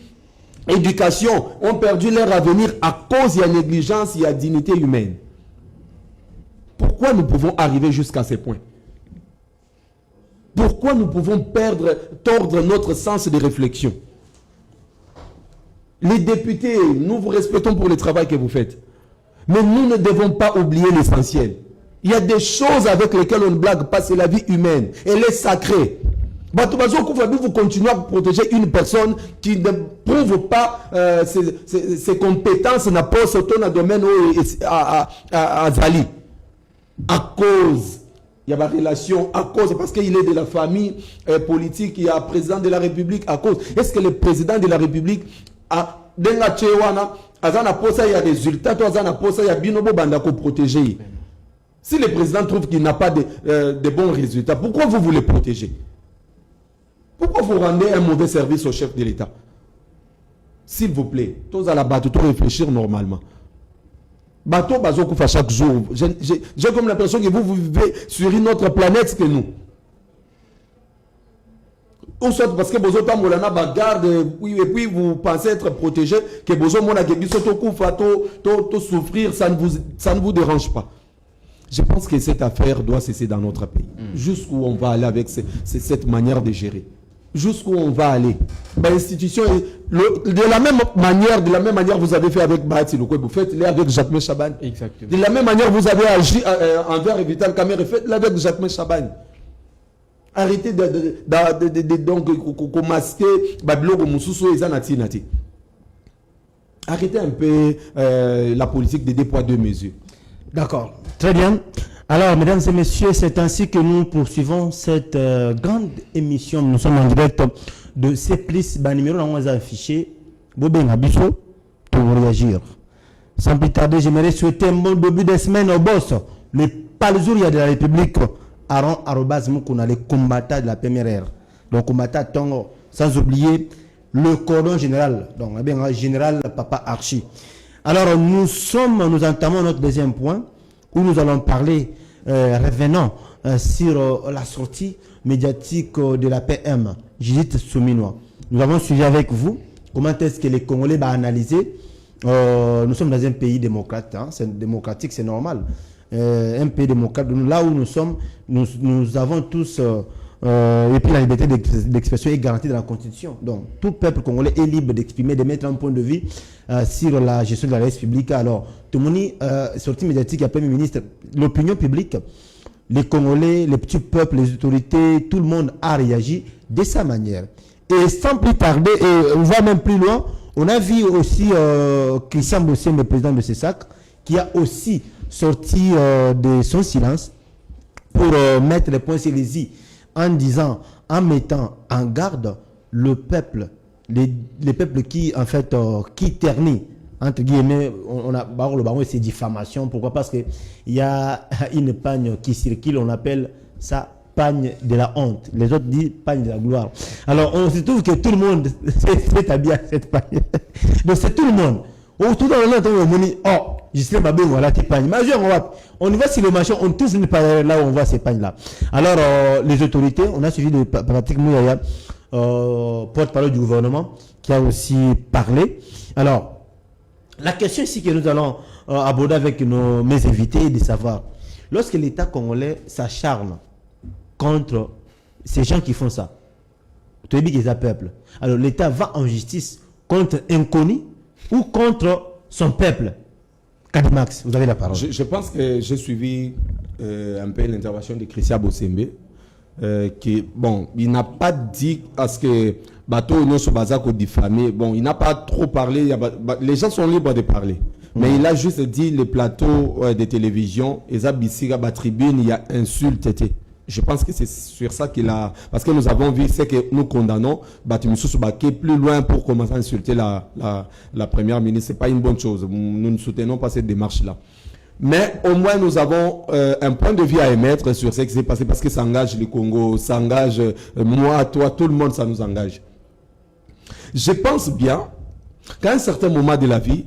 éducation, ont perdu leur avenir à cause de la négligence et de la dignité humaine. Pourquoi nous pouvons arriver jusqu'à ce point? Pourquoi nous pouvons tordre notre sens de réflexion? Les députés, nous vous respectons pour le travail que vous faites. Mais nous ne devons pas oublier l'essentiel. Il y a des choses avec lesquelles on ne blague pas, c'est la vie humaine. Elle est sacrée. Vous continuez à protéger une personne qui ne prouve pas ses compétences dans le domaine à Zali. À cause, il y a une relation, à cause, parce qu'il est de la famille politique, il y a le président de la République, à cause. Est-ce que le président de la République a il y a des résultats, il y a binobo bandako protéger. Si le président trouve qu'il n'a pas de bons résultats, pourquoi vous voulez protéger? Pourquoi vous rendez un mauvais service au chef de l'État? S'il vous plaît, tous à la bateau, tous réfléchir normalement. Bateau bazo fait chaque jour. J'ai comme l'impression que vous vivez sur une autre planète que nous. Ou soit parce que vous êtes en bagarre et puis vous pensez être protégé, que vous êtes souffrir, ça ne vous dérange pas. Je pense que cette affaire doit cesser dans notre pays. Jusqu'où on va aller avec cette manière de gérer. Jusqu'où on va aller. L'institution, de la même manière vous avez fait avec Bahati Lukwebo, vous faites-le avec Jacquemain Chabani. Exactement. De la même manière vous avez agi envers Vital Kamerhe, faites-le avec Jacquemain Chabani. Arrêtez de masquer Babylone Moussousso et Zanati. Arrêtez un peu la politique des 2 poids 2 mesures. D'accord, très bien. Alors, mesdames et messieurs, c'est ainsi que nous poursuivons cette grande émission. Nous sommes en direct de CEPLIS. Numéro on a affiché. Bobé Nabiso pour réagir. Sans plus tarder, j'aimerais souhaiter un bon début de semaine au boss. Le palzouria de la République, Aaron Arobaz Moukouna, les combattants de la première ère. Donc, combattant Tongo, sans oublier le cordon général. Donc, bien, général Papa Archie. Alors, nous entamons notre deuxième point où nous allons parler, revenant sur la sortie médiatique de la PM, Judith Souminois. Nous avons suivi avec vous comment est-ce que les Congolais vont analyser. Nous sommes dans un pays démocrate, hein, c'est démocratique, c'est normal. Un pays démocrate, là où nous sommes, nous avons tous, et puis la liberté d'expression est garantie dans la Constitution. Donc, tout peuple congolais est libre d'exprimer, de mettre un point de vue sur la gestion de la République. Alors, tout le monde, sortie médiatique, il y a Premier ministre, l'opinion publique, les Congolais, les petits peuples, les autorités, tout le monde a réagi de sa manière. Et sans plus tarder, et on va même plus loin, on a vu aussi Christian Bossé, le président de CESAC, qui a aussi sorti de son silence pour mettre les points sur les i en disant, en mettant en garde le peuple, les peuples qui, en fait, qui ternit, entre guillemets, on a le baron, c'est diffamation. Pourquoi? Parce qu'il y a une pagne qui circule, on appelle ça pagne de la honte. Les autres disent pagne de la gloire. Alors, on se trouve que tout le monde s'est habillé à cette pagne. Donc, c'est tout le monde. Tout dans le temps, on dit, oh, je sais pas bien, voilà tes pagnes. Mais on y va sur le marché, on touche là où on voit ces pagnes-là. Alors, les autorités, on a suivi de Patrick Mouyaya, porte-parole du gouvernement, qui a aussi parlé. Alors, la question ici que nous allons aborder avec mes invités est de savoir, lorsque l'État congolais s'acharne contre ces gens qui font ça, tu as dit qu'ils ont peuple. Alors, l'État va en justice contre inconnu ou contre son peuple. Kadimax, vous avez la parole. Je pense que j'ai suivi un peu l'intervention de Christian Bossembe, qui, bon, il n'a pas dit à ce que bateau non Sobazako diffamé. Bon, il n'a pas trop parlé. Les gens sont libres de parler. Mais il a juste dit les plateaux de télévision, et Zabisiga, tribune, il y a insulte. Je pense que c'est sur ça qu'il a... Parce que nous avons vu, c'est que nous condamnons Batumissou Soubake plus loin pour commencer à insulter la première ministre. Ce n'est pas une bonne chose. Nous ne soutenons pas cette démarche-là. Mais au moins, nous avons un point de vue à émettre sur ce qui s'est passé parce que ça engage le Congo, ça engage moi, toi, tout le monde, ça nous engage. Je pense bien qu'à un certain moment de la vie,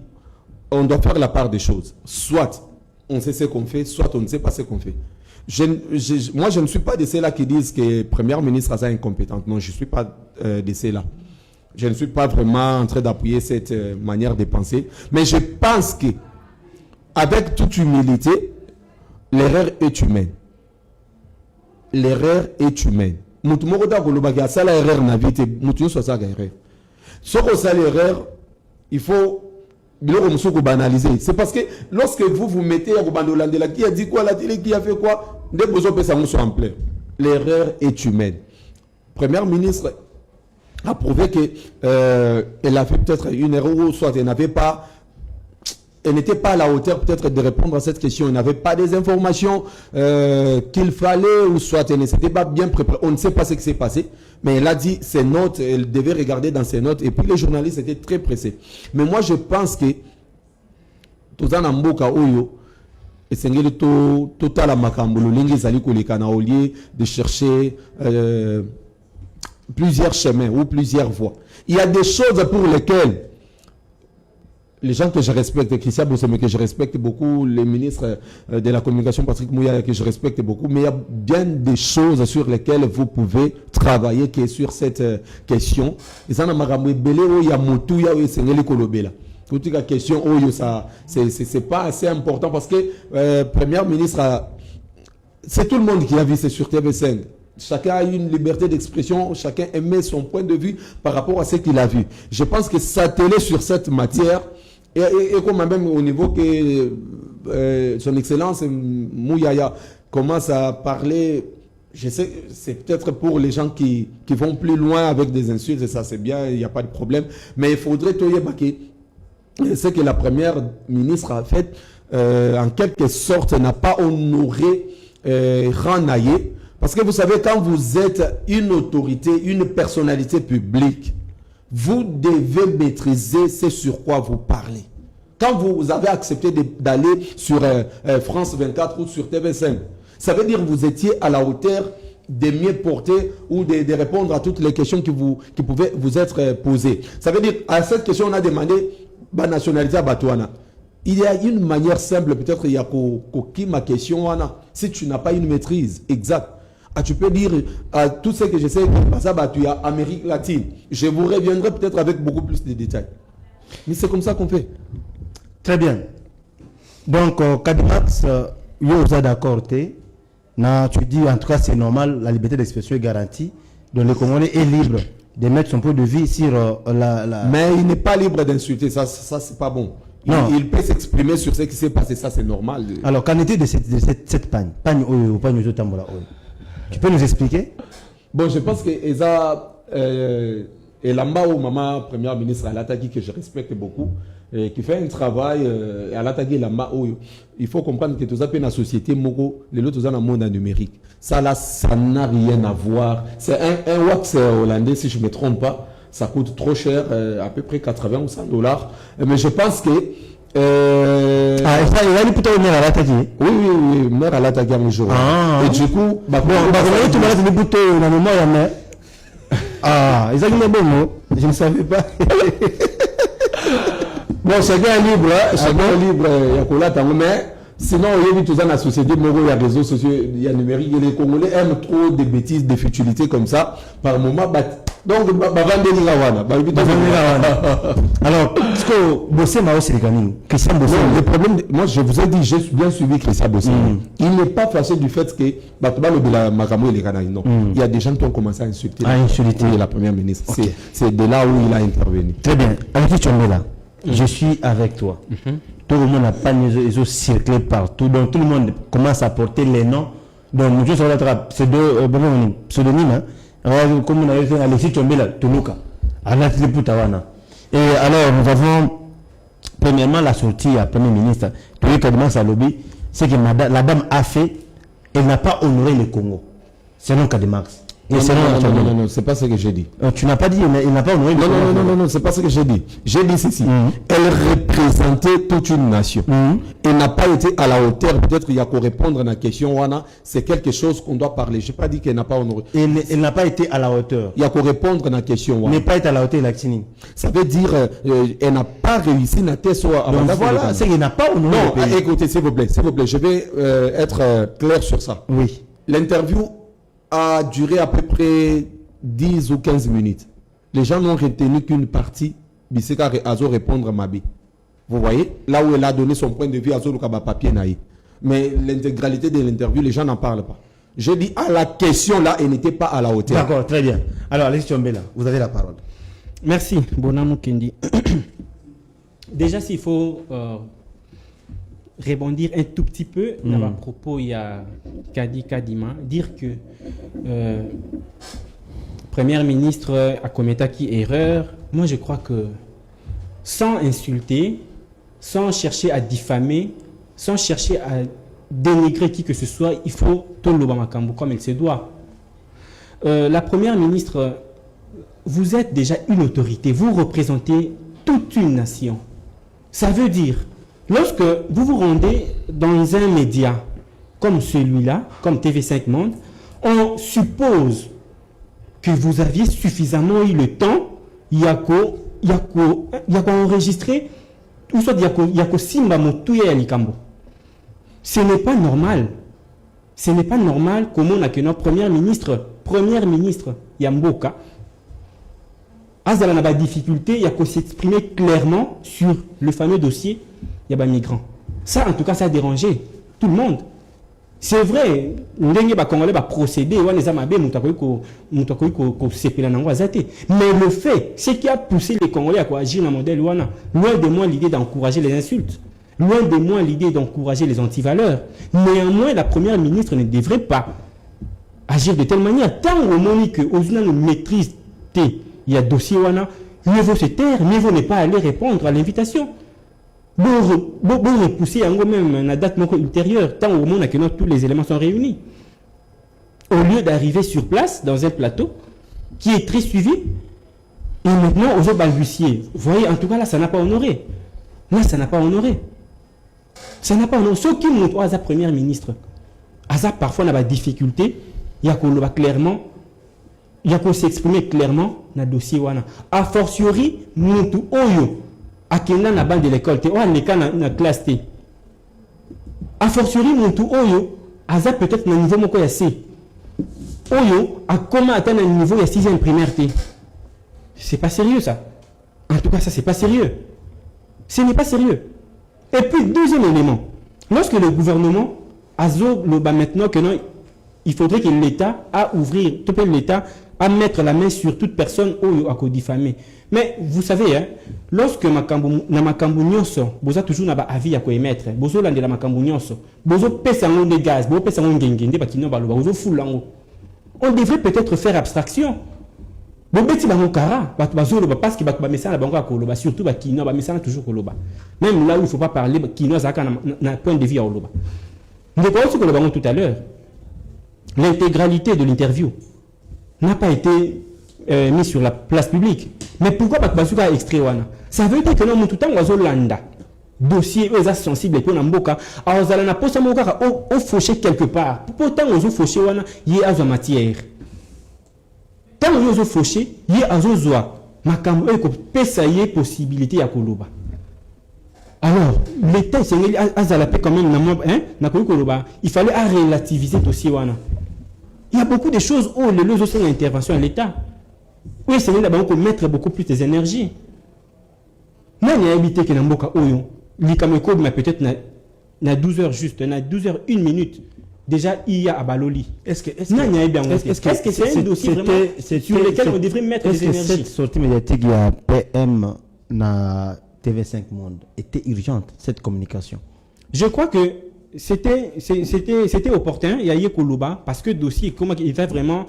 on doit faire la part des choses. Soit on sait ce qu'on fait, soit on ne sait pas ce qu'on fait. Moi, je ne suis pas de ceux-là qui disent que la première ministre est incompétente. Non, je ne suis pas de ceux-là. Je ne suis pas vraiment en train d'appuyer cette manière de penser. Mais je pense que, avec toute humilité, l'erreur est humaine. L'erreur est humaine. Ce qu'on sait l'erreur, il faut banaliser. C'est parce que lorsque vous mettez à Bandolandela qui a dit quoi, la télé qui a fait quoi, des besoins sont en plein. L'erreur est humaine. Première ministre a prouvé qu'elle a fait peut-être une erreur, ou soit elle n'était pas à la hauteur peut-être de répondre à cette question. Elle n'avait pas des informations qu'il fallait, ou soit elle ne s'était pas bien préparée. On ne sait pas ce qui s'est passé. Mais elle a dit ses notes, elle devait regarder dans ses notes. Et puis les journalistes étaient très pressés. Mais moi, je pense que tout ça, et c'est total à Makambolo, au lieu de chercher plusieurs chemins ou plusieurs voies. Il y a des choses pour lesquelles les gens que je respecte, Christian Bosseme que je respecte beaucoup, les ministres de la communication, Patrick Mouyaya que je respecte beaucoup, mais il y a bien des choses sur lesquelles vous pouvez travailler qui est sur cette question. Et ça, il y a motu, il y a toute la question, c'est pas assez important parce que Premier ministre, c'est tout le monde qui a vu, c'est sur TV5. Chacun a une liberté d'expression, chacun émet son point de vue par rapport à ce qu'il a vu. Je pense que s'atteler sur cette matière, et comme même au niveau que son Excellence Mouyaya commence à parler, je sais, c'est peut-être pour les gens qui vont plus loin avec des insultes, et ça c'est bien, il n'y a pas de problème, mais il faudrait ce que la première ministre a fait, en quelque sorte, n'a pas honoré Ranaye. Parce que vous savez, quand vous êtes une autorité, une personnalité publique, vous devez maîtriser ce sur quoi vous parlez. Quand vous avez accepté d'aller sur France 24 ou sur TV5, ça veut dire que vous étiez à la hauteur de mieux porter ou de répondre à toutes les questions qui pouvaient vous être posées. Ça veut dire, à cette question, on a demandé la nationalité à Batouana. Il y a une manière simple, peut-être il y a ma question, si tu n'as pas une maîtrise exacte. Tu peux dire à tout ce que je sais que ça tu es Amérique latine. Je vous reviendrai peut-être avec beaucoup plus de détails. Mais c'est comme ça qu'on fait. Très bien. Donc, Kadimax, vous êtes d'accord, tu dis en tout cas c'est normal, la liberté d'expression est garantie. Donc le Congolais est libre de mettre son point de vue sur la... Mais il n'est pas libre d'insulter, ça c'est pas bon. Il peut s'exprimer sur ce qui s'est passé, ça c'est normal. Alors, qu'en est-il de cette pagne ou pagne au Tambola? Tu peux nous expliquer? Bon, je pense que Eza et Lambao, maman première ministre Alataki, que je respecte beaucoup, qui fait un travail, Alataki Lambao, il faut comprendre que tout ça, dans la société, Mogo, les autres dans le monde numérique. Ça là, ça n'a rien à voir. C'est un wax hollandais, si je ne me trompe pas. Ça coûte trop cher, à peu près 80 ou 100 $. Mais je pense que... il a dit plutôt mère à l'attaquer. Oui, mère à l'attaquer un jour. Et du coup, tu m'as dit plutôt dans le mois à mère. Ils ont dit un bon mot. Je ne savais pas. Bon, chacun est libre, chacun est libre, il y a mais sinon, il y a tout ça dans la société, il y a réseaux sociaux, il y a numérique, et les Congolais aiment trop des bêtises, des futilités comme ça, par moment, donc, alors, est-ce que Bossé m'a aussi regardé? Christian Bossé. Le problème, moi je vous ai dit, j'ai bien suivi Christian Bossé. Il n'est pas fâché du fait que non. Il y a des gens qui ont commencé à insulter la première ministre. Okay. C'est de là où il a intervenu. Très bien. Alors, tu es là. Je suis avec toi. Tout le monde n'a pas les os circulés partout. Donc, tout le monde commence à porter les noms. Donc, nous sommes c'est deux pseudonymes. Comme on avait fait Alexis Tchombela, Toulouka, Alatri Poutawana. Et alors, nous avons premièrement la sortie à Premier ministre, Toye Kadimax Salobi, c'est que la dame a fait, elle n'a pas honoré le Congo. Selon Kadimax. Non, c'est pas ce que j'ai dit. Tu n'as pas dit, il n'a pas honoré le Congo. Non, c'est pas ce que j'ai dit. J'ai dit ceci. Elle représentait toute une nation. Elle n'a pas été à la hauteur. Peut-être il y a qu'à répondre à la question, Wana. C'est quelque chose qu'on doit parler. Je n'ai pas dit qu'elle n'a pas honoré. Elle n'a pas été à la hauteur. Il y a qu'à répondre à la question, Wana. N'est pas été à la hauteur, Laxini. Ça veut dire, elle n'a pas réussi à tester soit avant. Voilà, c'est qu'elle n'a pas honoré. Non, écoutez, s'il vous plaît, je vais être clair sur ça. Oui. L'interview a duré à peu près 10 ou 15 minutes. Les gens n'ont retenu qu'une partie. Biseka Azo répondre à Mabi. Vous voyez, là où elle a donné son point de vue, Azo Lukaba papier naï. Mais l'intégralité de l'interview, les gens n'en parlent pas. J'ai dit à la question là, elle n'était pas à la hauteur. D'accord, très bien. Alors, Alexis Tchombela, vous avez la parole. Merci, Bonamou Kendi. Déjà, s'il faut rebondir un tout petit peu à propos, il y a Kadi Kadima, dire que Première ministre a commis qui erreur. Moi, je crois que sans insulter, sans chercher à diffamer, sans chercher à dénigrer qui que ce soit, il faut tout le Bamakambu comme il se doit. La Première ministre, vous êtes déjà une autorité, vous représentez toute une nation. Ça veut dire, lorsque vous vous rendez dans un média comme celui-là, comme TV5 Monde, on suppose que vous aviez suffisamment eu le temps, il y a qu'à enregistrer, ou soit il y a qu'à simba motouye à Likambo. Ce n'est pas normal. Ce n'est pas normal comment on a que notre première ministre Yamboka, Azala n'a pas de difficulté, il y a qu'à s'exprimer clairement sur le fameux dossier Yaba migrant. Ça, en tout cas, ça a dérangé tout le monde. C'est vrai, mais le fait, ce qui a poussé les Congolais à agir dans le modèle Ouana, loin de moi l'idée d'encourager les insultes, loin de moi l'idée d'encourager les antivaleurs. Néanmoins, la première ministre ne devrait pas agir de telle manière. Tant au moment que Ozuna ne maîtrise, il y a dossier Ouana, mieux vaut se taire, mieux vaut ne pas aller répondre à l'invitation. Bon repousser en même la date ultérieure, tant au monde que tous les éléments sont réunis. Au lieu d'arriver sur place, dans un plateau, qui est très suivi, et maintenant, aux autres balbutiers. Vous voyez, en tout cas, là, ça n'a pas honoré. Là, ça n'a pas honoré. Ça n'a pas honoré. Ceux qui montrent à sa première ministre, à ça, parfois, on a des difficultés, il y a qu'on le clairement, il y a qu'on s'exprimer clairement dans le dossier. A fortiori, montre oyo. A kenda na bande de l'école te o aleka na classe te a fortiori muntu oyo aza peut-être na niveau moko ya C oyo a comment atteindre un niveau ya 6e primaire te. C'est pas sérieux ça. En tout cas ça c'est pas sérieux. Ce n'est pas sérieux. Et puis deuxième élément, lorsque le gouvernement azo le ba maintenant que non, il faudrait que l'État a ouvrir tout l'État à mettre la main sur toute personne oyo a diffamé. Mais vous savez, hein, lorsque na makambu nyonso, boza toujours na ba avis ya ko émettre, bozo landela makambu nyonso, bozo pesa ngo de gaz, bozo pesa ngo ngengende bakino baloba, bozo fulango. On devrait peut-être faire abstraction. Bobeti bango kara, bazo loba parce que ba message bango akoloba, surtout bakino ba message toujours koloba. Même là où il faut pas parler kino zaka na point de vue ya koloba. Nous avons aussi koloba tout à l'heure. L'intégralité de l'interview n'a pas été mis sur la place publique. Mais pourquoi pas que extrait wana? Ça veut dire que nous tout le temps oiseau landa dossier est sensible pour n'amboka. Alors ça n'a pas ça moka au fauché quelque part. Pourtant oiseau fauché wana y a matière. Tant oiseau fauché y a zoa makambo eko pesa y possibilité ya koloba. Alors l'État c'est azalape quand même na koloba. Il fallait relativiser dossier wana. Il y a beaucoup de choses où les lois sont l'intervention à l'État. Oui, c'est là qu'on mettre beaucoup plus des énergies. Moi, il y a évité que Namboka Oyo, l'Ikameko, mais peut-être na 12 heures juste, na 12 heures 1 minute. Déjà, il y a à Baloli. Est-ce que c'est un dossier vraiment sur lequel on devrait mettre des énergies? Cette sortie médiatique, il y a PM na TV5 Monde, était urgente, cette communication? Je crois que c'était opportun. Il y a eu Koloba parce que le dossier, comment il va vraiment,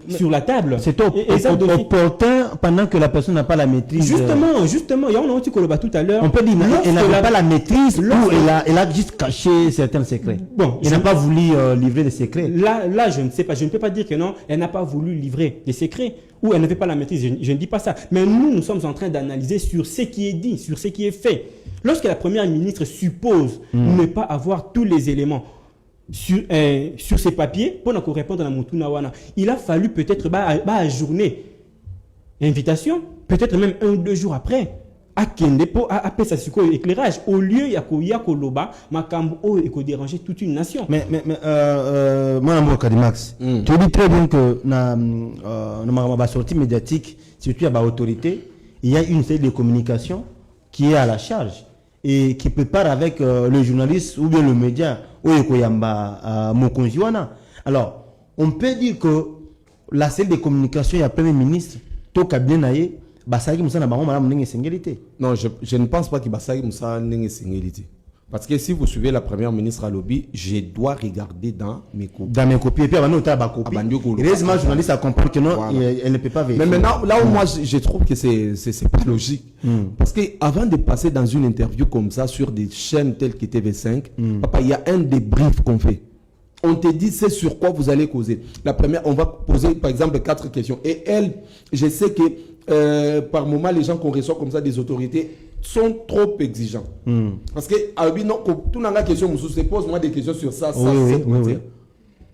sur la table. C'était opportun pendant que la personne n'a pas la maîtrise. Justement, il y a un petit Koloba tout à l'heure. On peut dire qu'elle n'avait pas la maîtrise ou elle a juste caché certains secrets. Bon, elle n'a pas voulu livrer des secrets. Là, je ne sais pas. Je ne peux pas dire que non, elle n'a pas voulu livrer des secrets ou elle n'avait pas la maîtrise. Je ne dis pas ça. Mais nous sommes en train d'analyser sur ce qui est dit, sur ce qui est fait. Lorsque la première ministre suppose ne pas avoir tous les éléments sur ces papiers pour nous répondre à Moutouna Wana, il a fallu peut-être ajourner l'invitation, peut-être même 1 ou 2 jours après, à Kendepo, à Pesasiko éclairage, au lieu de Koloba, Makambo et déranger toute une nation. Mais moi, Kadimax, tu dis très bien que dans ma sortie médiatique, surtout à l'autorité, il y a une série de communication qui est à la charge et qui prépare avec le journaliste ou bien le média Mokonjiwana. Alors, on peut dire que la cellule de communication, il y a Premier ministre, Toka Bienaye, Basagi Moussa Nabaron, Madame Nenge Sengélité. Non, je ne pense pas que Basagi Moussa Nenge Sengélité. Parce que si vous suivez la première ministre à lobby, je dois regarder dans mes copies. Dans mes copies. Et puis, avant, on a ma copie. Et les journalistes a compris que non, voilà. Elle ne peut pas vérifier. Mais maintenant, là où moi, je trouve que c'est pas logique. Parce que avant de passer dans une interview comme ça sur des chaînes telles que TV5, papa, il y a un débrief qu'on fait. On te dit c'est sur quoi vous allez causer. La première, on va poser par exemple 4 questions. Et elle, je sais que par moment, les gens qu'on reçoit comme ça des autorités sont trop exigeants. Parce que, non, tout dans la question, se pose moi des questions sur ça, oui.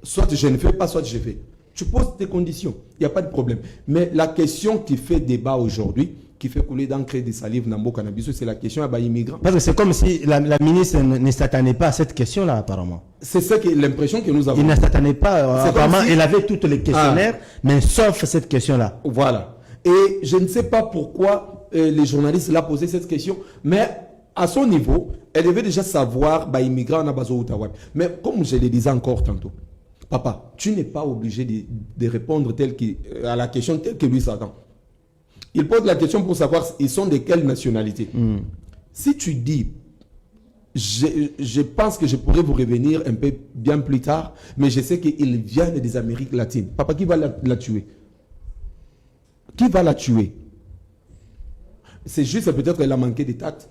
Soit je ne fais pas, soit je fais. Tu poses tes conditions, il n'y a pas de problème. Mais la question qui fait débat aujourd'hui, qui fait couler d'encre des salives dans le cannabis, c'est la question à l'immigrant. Parce que c'est comme si la ministre ne s'attendait pas à cette question-là, apparemment. C'est ça l'impression que nous avons. Il ne s'attendait pas, apparemment, elle avait toutes les questionnaires, mais sauf cette question-là. Voilà. Et je ne sais pas pourquoi les journalistes l'ont posé cette question, mais à son niveau, elle devait déjà savoir immigrant na bazo Outaouais. Mais comme je le disais encore tantôt, papa, tu n'es pas obligé de répondre à la question telle que lui s'attend. Il pose la question pour savoir ils sont de quelle nationalité. Si tu dis, je pense que je pourrais vous revenir un peu bien plus tard, mais je sais qu'ils viennent des Amériques latines. Papa, qui va la tuer? Qui va la tuer? c'est juste peut-être qu'elle a manqué de tact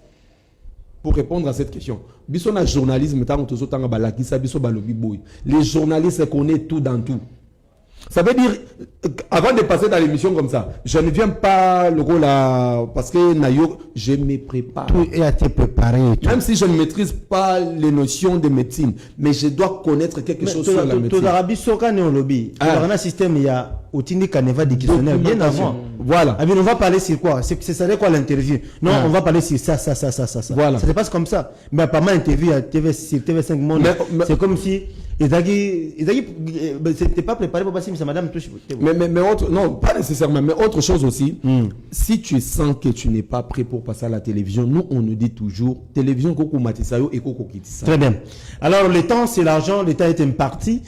pour répondre à cette question. Biso na journalisme, les journalistes connaissent tout dans tout. Ça veut dire, avant de passer dans l'émission comme ça, je ne viens pas le rôle là, parce que Nayo, je me prépare. Tout est à te préparer. Même si je ne maîtrise pas les notions de médecine, mais je dois connaître quelque chose sur la médecine. Tout l'Arabie Soka ne lobby. Dans un système, il y a Otindi Kaneva dictionnaire bien avant. Voilà. On va parler sur quoi? C'est ça quoi l'interview? Non, on va parler sur ça. Voilà. Ça se passe comme ça. Mais pas mal interview à TV5 Monde. C'est comme si c'était pas préparé pour passer, mais madame touche. Mais autre, non, pas nécessairement, mais autre chose aussi. Si tu sens que tu n'es pas prêt pour passer à la télévision, nous on nous dit toujours télévision Koko Matisayo et Koko Kitisa. Très bien. Alors le temps c'est l'argent, l'État est imparti.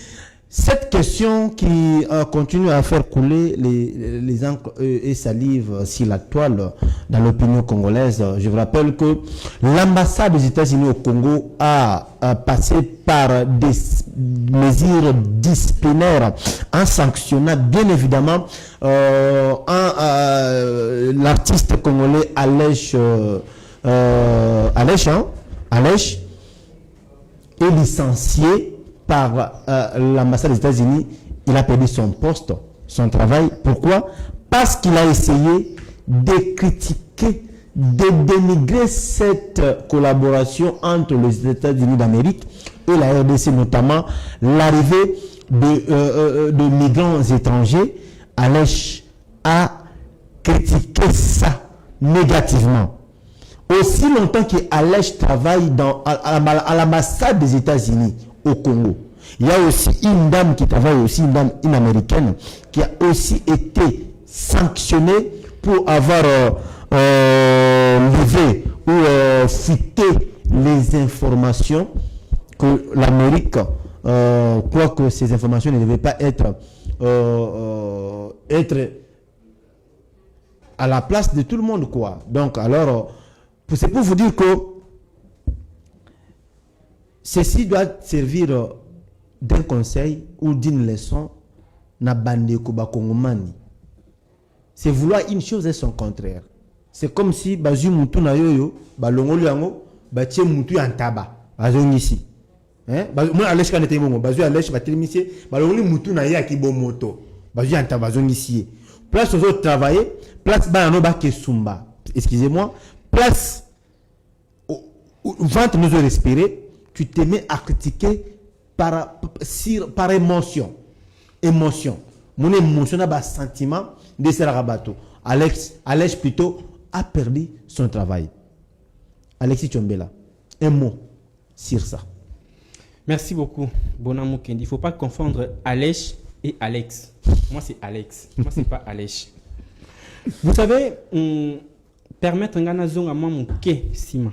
Cette question qui continue à faire couler les encres et salive sur la toile dans l'opinion congolaise. Je vous rappelle que l'ambassade des États-Unis au Congo a passé par des mesures disciplinaires en sanctionnant bien évidemment l'artiste congolais Alèche est licencié par l'ambassade des États-Unis. Il a perdu son poste, son travail. Pourquoi? Parce qu'il a essayé de critiquer, de dénigrer cette collaboration entre les États-Unis d'Amérique et la RDC, notamment l'arrivée de migrants étrangers. Alèche a critiqué ça négativement. Aussi longtemps qu'Alèche travaille à l'ambassade des États-Unis au Congo, il y a aussi une dame qui travaille aussi, une américaine, qui a aussi été sanctionnée pour avoir levé ou fuité les informations que l'Amérique croit que ces informations ne devaient pas être à la place de tout le monde, quoi. Donc, alors, c'est pour vous dire que ceci doit servir d'un conseil ou d'une leçon na bande koba kongomani. C'est vouloir une chose et son contraire. C'est comme si bazu mutu na yoyo balongoli yango batie mutu ya ntaba bazongi ici. Hein? Moi Alèche quand était bon, bazu Alèche batelemisi balongoli mutu na ya ki moto. Bazu ya ntaba bazongi ici. Place aux autres travailler, place ba no ba kesumba. Excusez-moi, place ventre nous respirer. Tu te mets à critiquer par émotion. Mon émotion a un sentiment de ce rabato. Alèche plutôt a perdu son travail. Alexis Tchombela, un mot sur ça. Merci beaucoup, Bonamou Kendi. Il ne faut pas confondre Alèche et Alex. Moi, c'est Alex. Moi, ce n'est pas Alèche. Vous savez, permettre un Ganazon à moi mon quai Sima.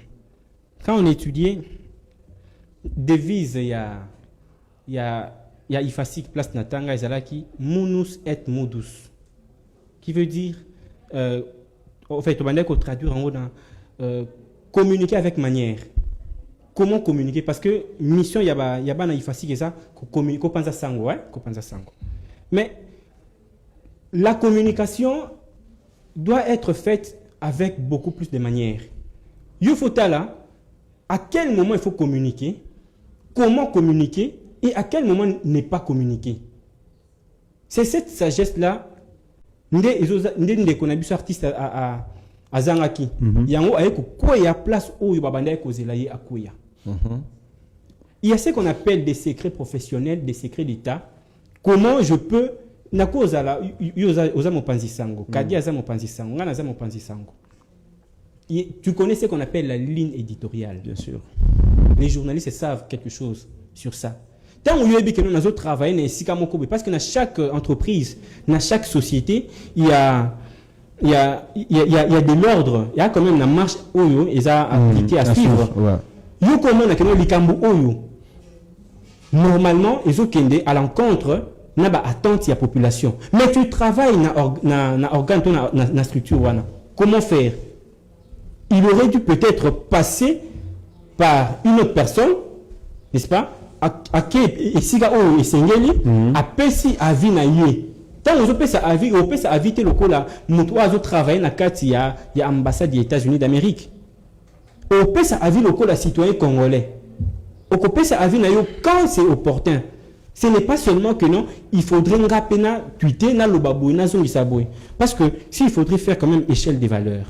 Quand on étudiait, devise, il y a Ifasik place Natanga Ezalaki, Munus et Modus. Qui veut dire, en fait, on va traduire en haut dans communiquer avec manière. Comment communiquer? Parce que mission, il y a na Ifasik et ça, qu'on pense à Sango, hein? Mais la communication doit être faite avec beaucoup plus de manières. Il faut là, à quel moment il faut communiquer, comment communiquer et à quel moment ne pas communiquer. C'est cette sagesse-là, nous avons artiste à Zangaki. Il y a place où il y a ce qu'on appelle des secrets professionnels, des secrets d'État. Comment je peux tu connais ce qu'on appelle la ligne éditoriale. Bien sûr. Les journalistes savent quelque chose sur ça. Tant que nous avons travaillé parce que dans chaque entreprise, dans chaque société, il y a de l'ordre, il y a quand même la marche où ils ont appliqué à suivre. Normalement, ils ont à l'encontre de l'attente de la population. Mais tu travailles dans l'organe, dans la structure. Comment faire? Il aurait dû peut-être passer par une autre personne, n'est-ce pas? À qui ici a Pessi avis na yé Tant on peut ça éviter le coup là, nous trois autres travailler dans il y a ambassade des États-Unis d'Amérique. On peut ça éviter le coup la citoyen congolais. On peut ça éviter quand c'est opportun. Ce n'est pas seulement que non, il faudrait rappeler tweeter na lobabou na zone isaboué. Parce que s'il faudrait faire quand même échelle des valeurs.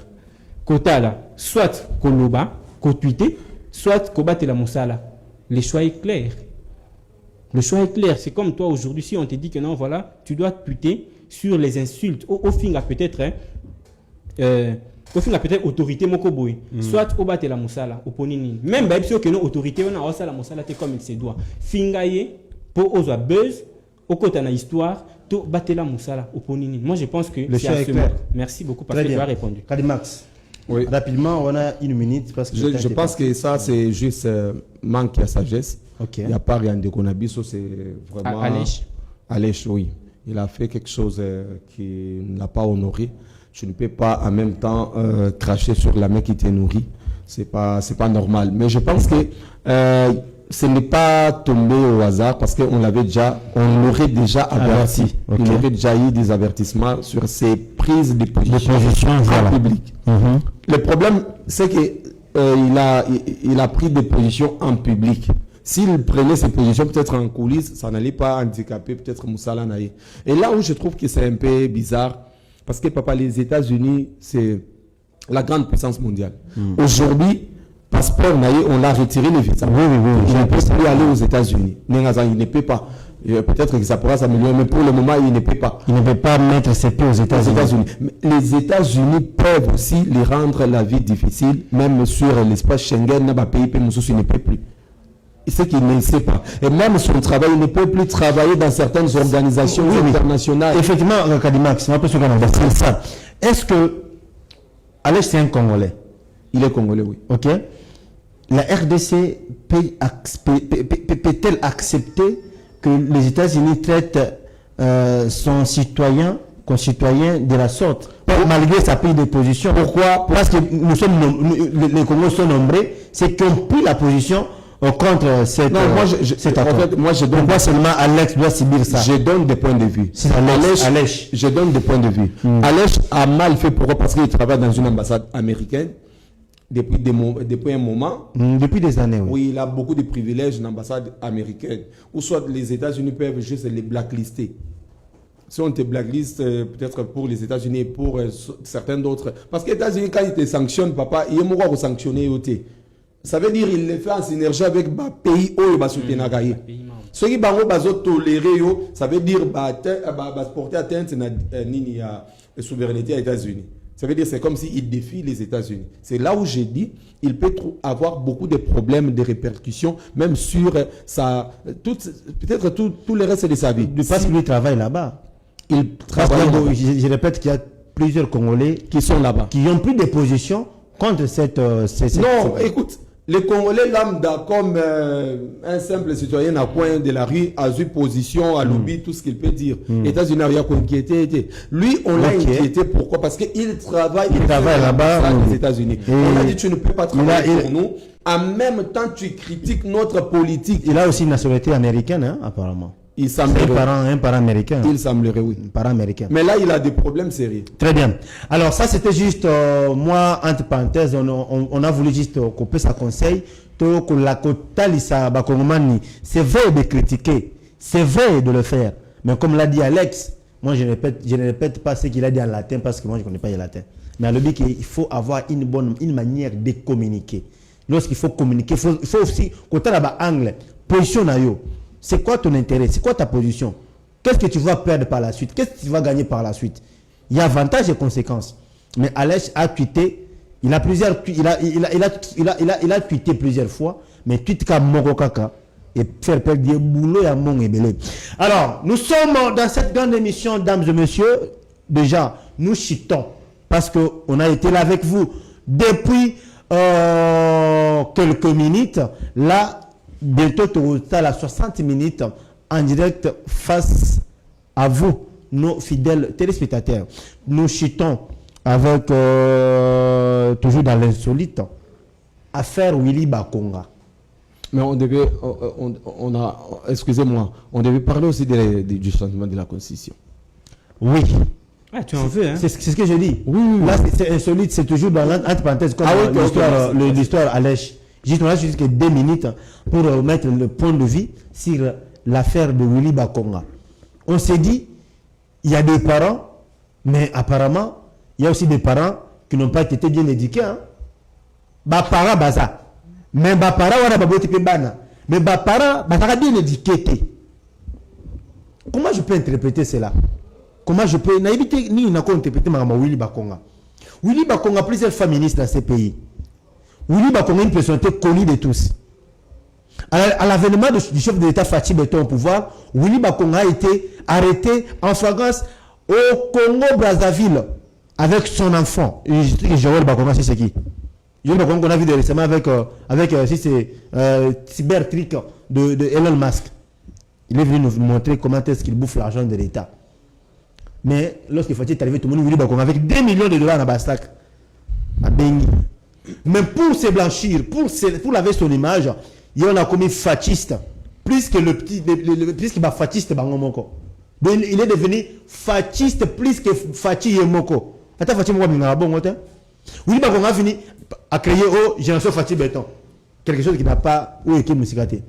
Kota là, soit koloba, ko tweeter, soit ko battre la moussala. Le choix est clair. Le choix est clair. C'est comme toi aujourd'hui, si on te dit que non, voilà, tu dois tweeter sur les insultes. Au fin, peut-être, autorité mokoboy. Soit au battre la moussala, au ponini. Même si que non, autorité, on a la moussala, comme il se doit. Fingaye, pour oser buzz, au côté de l'histoire, tu battre la moussala, au ponini. Moi, je pense que le choix est clair. Merci beaucoup parce que tu as répondu. Kadimax. Oui. Rapidement, on a une minute. Parce que je pense que ça, c'est juste manque à sagesse. Okay. Il n'y a pas rien de Konabiso, c'est vraiment. Alèche, oui. Il a fait quelque chose qui n'a pas honoré. Je ne peux pas en même temps cracher sur la main qui te nourrit. C'est pas normal. Mais je pense que ce n'est pas tombé au hasard parce qu'on l'aurait déjà averti. Okay. Il aurait déjà eu des avertissements sur ses prises de position en public. Le problème, c'est que il a pris des positions en public. S'il prenait ses positions peut-être en coulisses, ça n'allait pas handicaper peut-être Moussala Naye. Et là où je trouve que c'est un peu bizarre, parce que papa, les États-Unis, c'est la grande puissance mondiale. Aujourd'hui, passeport Naye, on l'a retiré le visa. Il ne peut plus aller aux États-Unis. Il ne peut pas. Peut-être que ça pourra s'améliorer, mais pour le moment, il ne peut pas. Il ne peut pas mettre ses pieds aux États-Unis. Les États-Unis peuvent aussi les rendre la vie difficile, même sur l'espace Schengen, n'a pas payé, il ne peut plus. C'est qu'il ne sait pas. Et même son travail, il ne peut plus travailler dans certaines organisations internationales. Effectivement, Kadimax, c'est ça. Est-ce que Alèche, c'est un Congolais? Il est Congolais, oui. Ok. La RDC peut-elle accepter que les États-Unis traitent son concitoyen de la sorte, malgré sa prise de position? Pourquoi? Parce que les Congolais sont nombreux, c'est qu'ils ont pris la position contre cet accord. En fait, moi, pourquoi seulement Alex doit subir ça? Je donne des points de vue. Alèche. Je donne des points de vue. Alèche a mal fait pourquoi? Parce qu'il travaille dans une ambassade américaine depuis un moment. Depuis des années, oui. Oui, il a beaucoup de privilèges dans l'ambassade américaine. Ou soit les États-Unis peuvent juste les blacklister. Si on te blacklist, peut-être pour les États-Unis et pour certains d'autres. Parce que les États-Unis, quand ils te sanctionnent, papa, ils vont sanctionner aussi. Ça veut dire qu'il le fait en synergie avec le pays où il va soutenir. Ceux qui vont tolérer, ça veut dire porter atteinte à la souveraineté des États-Unis. Ça veut dire c'est comme s'il défie les États-Unis. C'est là où j'ai dit il peut avoir beaucoup de problèmes, de répercussions, même sur peut-être tout le reste de sa vie. Parce qu'il travaille là-bas. Il travaille là-bas. Je répète qu'il y a plusieurs Congolais qui sont là-bas, qui ont pris des positions contre cette non, écoute, les Congolais lambda, comme un simple citoyen à coin de la rue, a eu position, à lobby, tout ce qu'il peut dire. Les États-Unis n'ont rien inquiété. Lui, on l'a inquiété. Pourquoi? Parce qu'il travaille là-bas aux États-Unis. On a dit tu ne peux pas travailler pour nous. En même temps, tu critiques notre politique. Il a aussi une nationalité américaine, hein, apparemment. Il semblerait. Un parent américain. Il semblerait, oui. Un parent américain. Mais là, il a des problèmes sérieux. Très bien. Alors, ça, c'était juste, moi, entre parenthèses, on a voulu juste couper sa conseil. C'est vrai de critiquer. C'est vrai de le faire. Mais comme l'a dit Alex, moi, je ne répète pas ce qu'il a dit en latin parce que moi, je ne connais pas le latin. Mais à l'objet qu'il faut avoir une manière de communiquer. Lorsqu'il faut communiquer, il faut aussi, quand tu as angle, position à yo. C'est quoi ton intérêt? C'est quoi ta position? Qu'est-ce que tu vas perdre par la suite? Qu'est-ce que tu vas gagner par la suite? Il y a avantages et conséquences. Mais Alèche a tweeté, il a tweeté plusieurs fois, mais tweet comme Moko Kaka et faire perdre des boulots à mon ébélé. Alors, nous sommes dans cette grande émission, dames et messieurs. Déjà, nous chitons parce qu'on a été là avec vous depuis quelques minutes. Là, bientôt, tu as la 60 minutes en direct face à vous, nos fidèles téléspectateurs. Nous chutons avec, toujours dans l'insolite, affaire Willy Bakonga. Mais on devait, excusez-moi, on devait parler aussi du changement de la Constitution. Oui. Ah, tu en veux, hein? C'est ce que je dis. Oui. Là, c'est insolite, c'est toujours dans entre parenthèses, comme l'histoire Alèche. Justement, je dis que 2 minutes pour mettre le point de vue sur l'affaire de Willy Bakonga. On s'est dit, il y a des parents, mais apparemment, il y a aussi des parents qui n'ont pas été bien éduqués. Hein? Parents, baza. Mais parents, on a pas été bana. Mais parents, baza bien éduqués. Comment je peux interpréter cela? Comment je peux naïvité ni n'a pas interpréter Mme Willy Bakonga. Willy Bakonga a plusieurs femmes ministres dans ces pays. Willy Bakonga est une personnalité connue de tous. À l'avènement du chef de l'État Fachi Beton au pouvoir, Willy Bakonga a été arrêté en flagrance au Congo-Brazzaville avec son enfant. Joël Bakonga, c'est qui? Joël Bakonga qu'on a vu récemment avec Cybertrick de Elon Musk. Il est venu nous montrer comment est-ce qu'il bouffe l'argent de l'État. Mais lorsque Fachi est arrivé, tout le monde Willy Bakonga avec 2 millions de dollars dans Bastak. À Bengi. Mais pour se blanchir, pour laver son image, il y en a commis fasciste. Plus que le petit, plus qu'il va fasciste, il est devenu fasciste plus que Fachi Yemoko. Attends, Fachi Moko, il a bon côté. Oui, on a fini à créer Génération Fachi Béton. Quelque chose qui n'a pas ou équipe musicalité.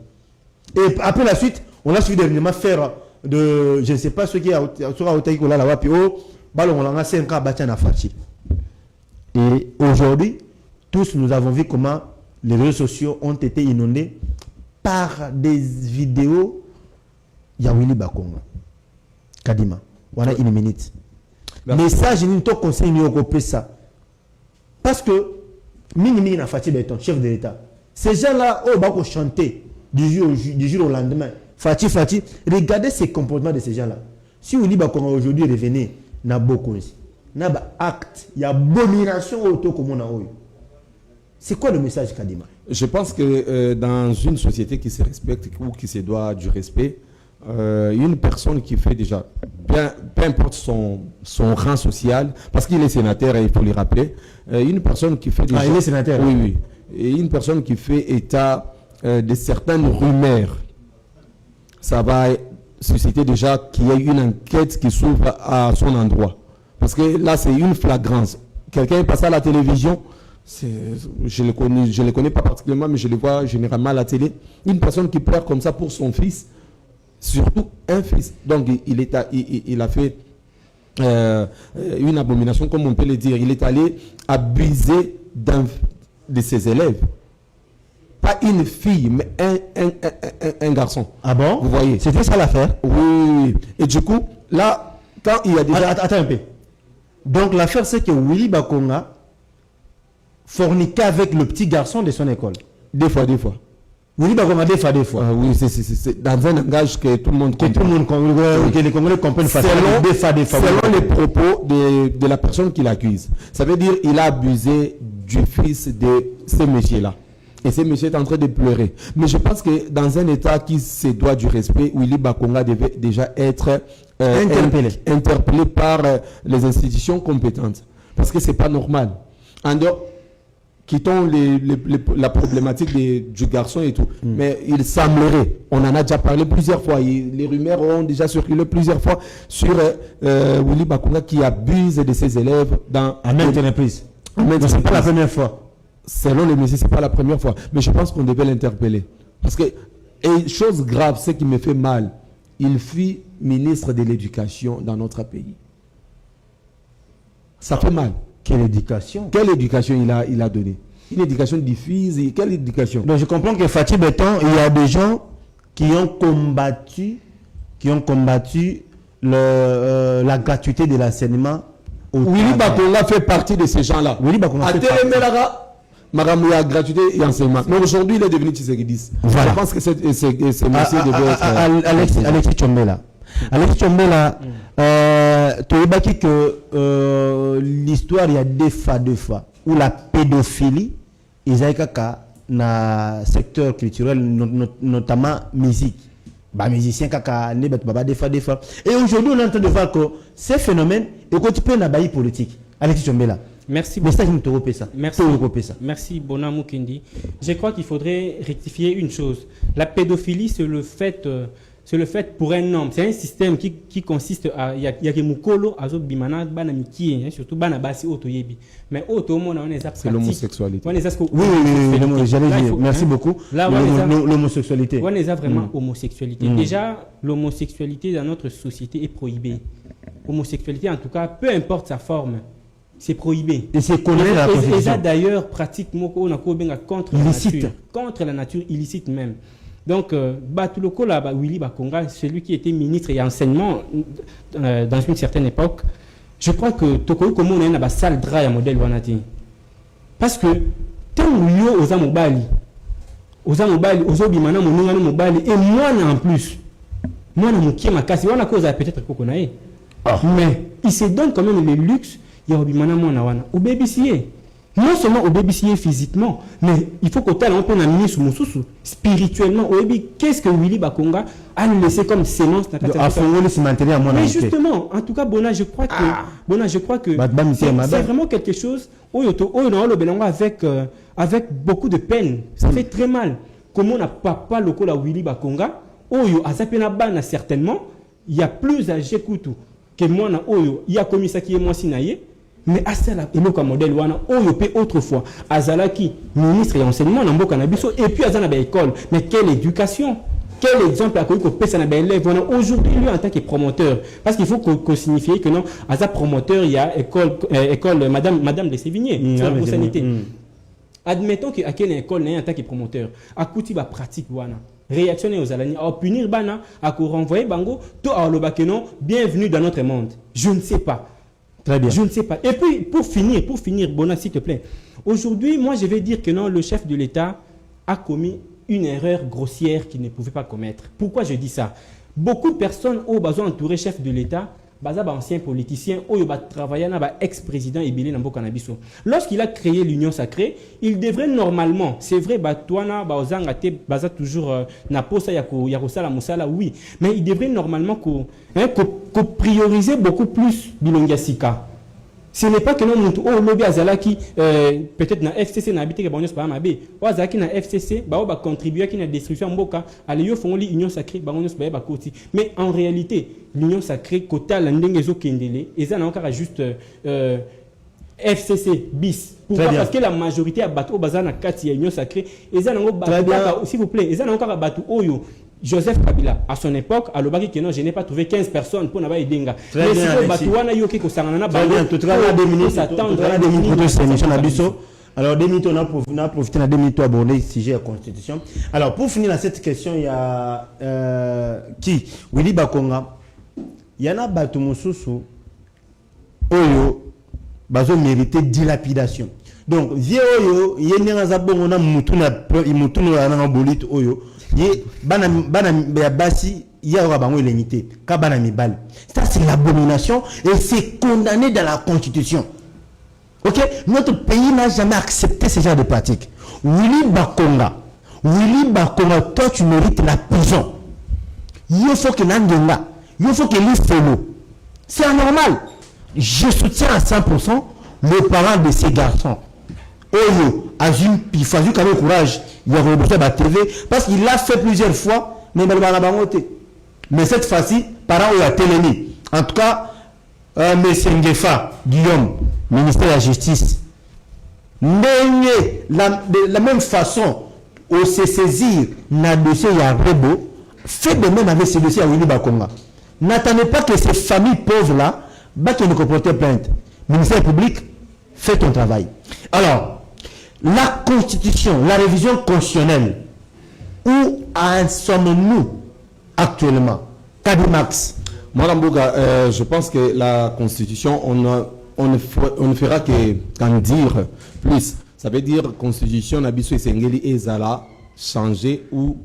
Et après la suite, on a suivi dernièrement faire de, je ne sais pas ce qui a sur Aotaïko là, là-bas, puis ballon, on a 5 ans battu à Fachi. Et aujourd'hui, tous nous avons vu comment les réseaux sociaux ont été inondés par des vidéos. Il y a Willy Bakonga. Kadima. Voilà une minute. Message, il n'y a pas conseil ni au ça. Parce que, Mini n'a Fachi Béton, chef de l'État. Ces gens-là, ils vont chanter du jour au lendemain. Fachi, regardez ces comportements de ces gens-là. Si Willy Bakonga aujourd'hui revenait, n'a beaucoup ici. N'a pas acte, il y a abomination autour comme on a eu. C'est quoi le message, Kadima? Je pense que dans une société qui se respecte ou qui se doit du respect, une personne qui fait déjà, peu importe son rang social, parce qu'il est sénateur, il faut le rappeler, une personne qui fait déjà... Ah, il est sénateur? Oui. Et une personne qui fait état de certaines rumeurs, ça va susciter déjà qu'il y ait une enquête qui s'ouvre à son endroit. Parce que là, c'est une flagrance. Quelqu'un est passé à la télévision, je ne le connais pas particulièrement, mais je le vois généralement à la télé. Une personne qui pleure comme ça pour son fils, surtout un fils. Donc, il a fait une abomination, comme on peut le dire. Il est allé abuser de ses élèves. Pas une fille, mais un garçon. Ah bon? Vous voyez? C'était ça l'affaire? Oui. Et du coup, là, quand il y a déjà... Attends un peu. Donc, l'affaire, c'est que Willy Bakonga forniquait avec le petit garçon de son école. Des fois. Willy Bakonga, des fois. Oui, c'est dans un langage que tout le monde comprend. Que tout le monde comprend, que les Congolais comprennent facilement. Selon les propos de la personne qui l'accuse. Ça veut dire qu'il a abusé du fils de ce monsieur-là. Et ce monsieur est en train de pleurer. Mais je pense que dans un État qui se doit du respect, Willy Bakonga devait déjà être interpellé par les institutions compétentes. Parce que ce n'est pas normal. En dehors, quittons la problématique du garçon et tout. Mais il semblerait, on en a déjà parlé plusieurs fois, les rumeurs ont déjà circulé plusieurs fois sur Willy Bakonga qui abuse de ses élèves à maintes reprises. Ce n'est pas la première fois. Selon les messieurs, ce n'est pas la première fois. Mais je pense qu'on devait l'interpeller. Parce que, et chose grave, ce qui me fait mal, il fut ministre de l'éducation dans notre pays. Ça fait mal. Quelle éducation? Quelle éducation il a donné? Une éducation diffuse. Quelle éducation? Donc je comprends que Fachi Béton, il y a des gens qui ont combattu la gratuité de l'enseignement. Willy Bakonga fait partie de ces gens-là. Willy Bakonga fait partie. Maramouya, gratuité et enseignement. Mais aujourd'hui, il est devenu Tshisekedi. Voilà. Je pense que c'est monsieur devait être... Alexis Tchombela. Alexis Tchombela, tu as dit que l'histoire, il y a deux fois, où la pédophilie, ils ont dans le secteur culturel, notamment musique. Musiciens, des fois. Et aujourd'hui, on est en train de voir que ces phénomènes, et que tu peux dans la politique. Alexis Tchombela. Merci beaucoup. Merci Bonamou Kendi. Je crois qu'il faudrait rectifier une chose. La pédophilie, c'est le fait c'est le fait pour un homme. C'est un système qui consiste à... Il y a que Mukolo, Azo Bimana, Banamiki, surtout Banabasi, Otoyebi. Mais Oto, on a c'est l'homosexualité. Oui, j'allais dire. Merci beaucoup. L'homosexualité. On est vraiment homosexualité. Déjà, l'homosexualité dans notre société est prohibée. Homosexualité, en tout cas, peu importe sa forme, c'est prohibé. Et c'est connu la Constitution. Et ça, d'ailleurs, pratiquement, on a contre la nature. Contre la nature, illicite même. Donc, Batuloko, Willy Bakonga, celui qui était ministre et enseignement dans une certaine époque, je crois que Toko Komo n'a pas sale drap à modèle Wanati. Parce que, tant que aux Amobali, aux Obimana, mon Mobali, et moi en plus, moi, je ma casse, on a cause à peut-être Kokonae. Mais il se donne quand même le luxe, il y a Obimana, Mwana, au BBC. Non seulement au BBC physiquement, mais il faut qu'au tel on peut amener sous mon sous spirituellement. Qu'est-ce que Willy Bakonga a laissé comme sémence Mais justement, en tout cas, Bona, je crois que c'est vraiment quelque chose avec beaucoup de peine. Ça fait très mal. Comment on n'a pas le col à Willy Bakonga? Oyo, Azapena Bana, certainement, il y a plus âgé que moi, il y a commis ça qui est moi sinaye. Mais à cela, il y a un modèle autrefois, Azalaki, ministre et enseignement, et puis Azana école. Mais quelle éducation, quel exemple à quoi aujourd'hui, lui, en tant que promoteur, parce qu'il faut qu'on signifie que non, Aza promoteur, il y a école Madame de Sévigné, sur la sanité. Admettons qu'à quelle école n'est en tant que promoteur, à Kouti va pratique, réactionner aux alani, à punir Bana, à renvoyer Bango, tout à l'obakeno, bienvenue dans notre monde. Je ne sais pas. Très bien. Je ne sais pas. Et puis, pour finir, Bona, s'il te plaît. Aujourd'hui, moi, je vais dire que non, le chef de l'État a commis une erreur grossière qu'il ne pouvait pas commettre. Pourquoi je dis ça? Beaucoup de personnes ont besoin d'entourer chef de l'État, ancien politicien, travaillé avec ex-président Ebele Nambo Kanabiso. Lorsqu'il a créé l'Union sacrée, il devrait normalement, c'est vrai, toujours oui, mais il devrait normalement prioriser beaucoup plus Bilongiasika. Ce n'est pas que nous lobby azalaki peut-être na FCC na habité que banyos ba mabe o azaki na FCC ba contribuer à la destruction mboka ale yo fongoli union sacrée banyos ba koti. Mais en réalité l'union sacrée kota la ndenge zo kendele eza na encore juste FCC bis. Pourquoi? Parce que la majorité a battu au bazar na kati ya union sacrée eza nango s'il vous plaît eza encore battu oyo Joseph Kabila, à son époque, à l'Obaki, que non, je n'ai pas trouvé 15 personnes pour n'avoir aidé. Mais si vous batouana yoki ko sangana ba, tout travail 2 minutes, pour cette émission à Bisso. Alors 2 minutes, on a profité de 2 minutes pour aborder le sujet de la Constitution. Alors pour finir dans cette question, il y a qui Willy Bakonga. Il y en a Batou Moussousou, Oyo, Bazo mérité dilapidation. Donc, vieux Oyo, il y a un zabon, on a Moutuna, un bolite Oyo. Ça c'est l'abomination et c'est condamné dans la Constitution. Ok, notre pays n'a jamais accepté ce genre de pratique. Willy Bakonga, toi tu mérites la prison. Il faut que Nangenga, il faut que l'Ifelo. C'est anormal. Je soutiens à 100% le parent de ces garçons. Oyo, il faut quand même courage. Il a remonté à la TV parce qu'il l'a fait plusieurs fois, mais cette fois-ci, parents ou à Télémi. En tout cas, M. Ngefa, Guillaume, ministère de la Justice, de la même façon, on se saisir dans le dossier Yarebo, fait de même avec ce dossier à Willy Bakonga. N'attendez pas que ces familles pauvres-là, qui ne comportent plainte. Ministère public, fais ton travail. Alors, la Constitution, la révision constitutionnelle, où en sommes-nous actuellement? Kadimax. Madame Bouga, je pense que la Constitution, on ne fera qu'en dire plus. Ça veut dire Constitution, Nabiso et Sengeli et Zala, changer ou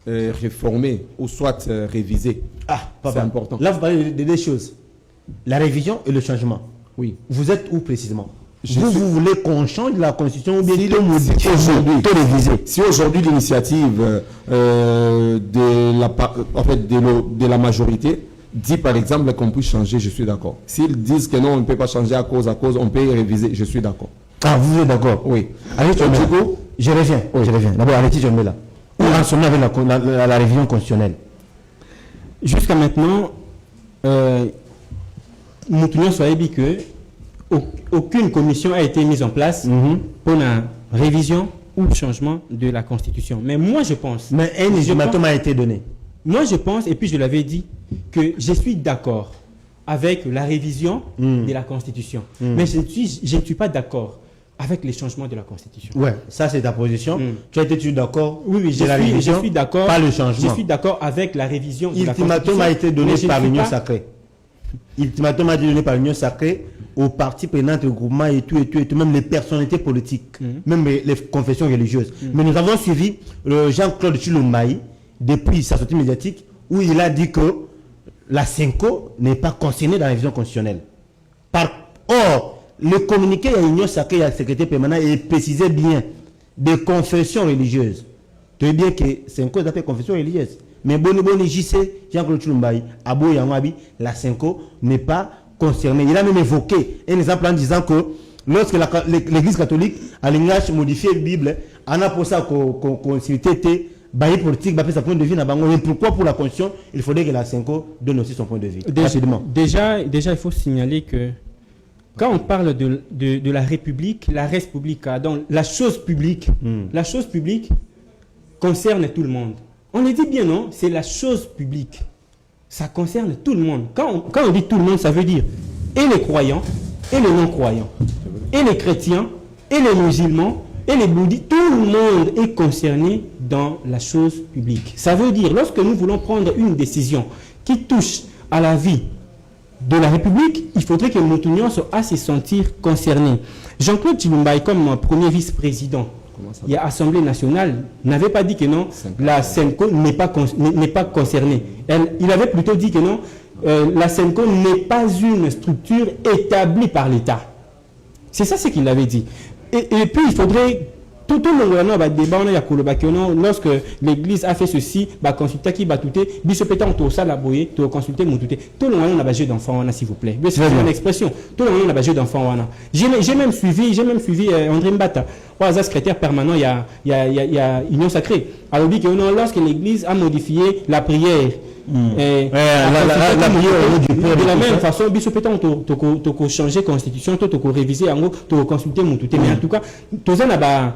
réformer, ou soit réviser. Ah, c'est important. Là, vous parlez de deux choses. La révision et le changement. Oui. Vous êtes où précisément? Vous voulez qu'on change la Constitution ou bien réviser? Si aujourd'hui l'initiative de la majorité dit par exemple qu'on peut changer, je suis d'accord. S'ils disent que non, on ne peut pas changer à cause, on peut réviser, je suis d'accord. Ah, vous êtes d'accord? Oui. Allez, je reviens. Oui. Je reviens. D'abord, arrêtez, je me mets là. Où en sommes-nous avec la révision constitutionnelle? Jusqu'à maintenant, nous tenons sur que aucune commission a été mise en place pour la révision ou changement de la Constitution. Mais moi, je pense... Mais un ultimatum a été donné. Moi, je pense, et puis je l'avais dit, que je suis d'accord avec la révision de la Constitution. Mais je ne suis pas d'accord avec les changements de la Constitution. Ouais, ça c'est ta position. Tu as été d'accord? Oui, je suis d'accord. Pas le changement. Je suis d'accord avec la révision de la Constitution. L'ultimatum a été donné par l'Union sacrée. L'ultimatum a été donné par l'Union sacrée aux partis prenants, aux groupements et tout, même les personnalités politiques, même les confessions religieuses. Mais nous avons suivi Jean-Claude Tshilombaï depuis sa sortie médiatique où il a dit que la CENCO n'est pas concernée dans la révision constitutionnelle. Or, le communiqué à l'Union sacrée et à la secrétaire permanente et précisait bien des confessions religieuses. Tu sais bien que CENCO est appelé confession religieuse. Mais Boni JC, Jean-Claude Tshilombaï, Abo Yangabi, la CENCO n'est pas concernée. Il a même évoqué un exemple en disant que lorsque l'Église catholique a l'engagement modifié la Bible, on a pour ça qu'on s'était bailli politique, sa point de vue. Mais pourquoi pour la Constitution, il faudrait que la CENCO donne aussi son point de vue? Déjà, il faut signaler que quand on parle de la République, la res publica, donc la chose publique concerne tout le monde. On le dit bien, non? C'est la chose publique. Ça concerne tout le monde. Quand on dit tout le monde, ça veut dire et les croyants, et les non-croyants, et les chrétiens, et les musulmans, et les bouddhistes. Tout le monde est concerné dans la chose publique. Ça veut dire, lorsque nous voulons prendre une décision qui touche à la vie de la République, il faudrait que nous tenions à se sentir concernés. Jean-Claude Tshilombaï, comme premier vice-président, il y a Assemblée nationale, n'avait pas dit que non, la CENCO n'est pas concernée. Il avait plutôt dit que non, la CENCO n'est pas une structure établie par l'État. C'est ça ce qu'il avait dit. Et puis il faudrait... Tout le monde a débat, lorsque l'Église a fait ceci, consulter qui va tout bisopétant tout ça la boyer, tout consulter mon tout le monde a un jeu d'enfant s'il vous plaît. C'est une expression. Tout le monde a un jeu d'enfant. J'ai même suivi André Mbata, secrétaire permanent il y a Union sacrée. Alors dit que non, lorsque l'Église a modifié la prière. De la même façon, bisopétant tu changer constitution, tu réviser, tu consulter mon tout. Mais en tout cas, tout ça n'a pas.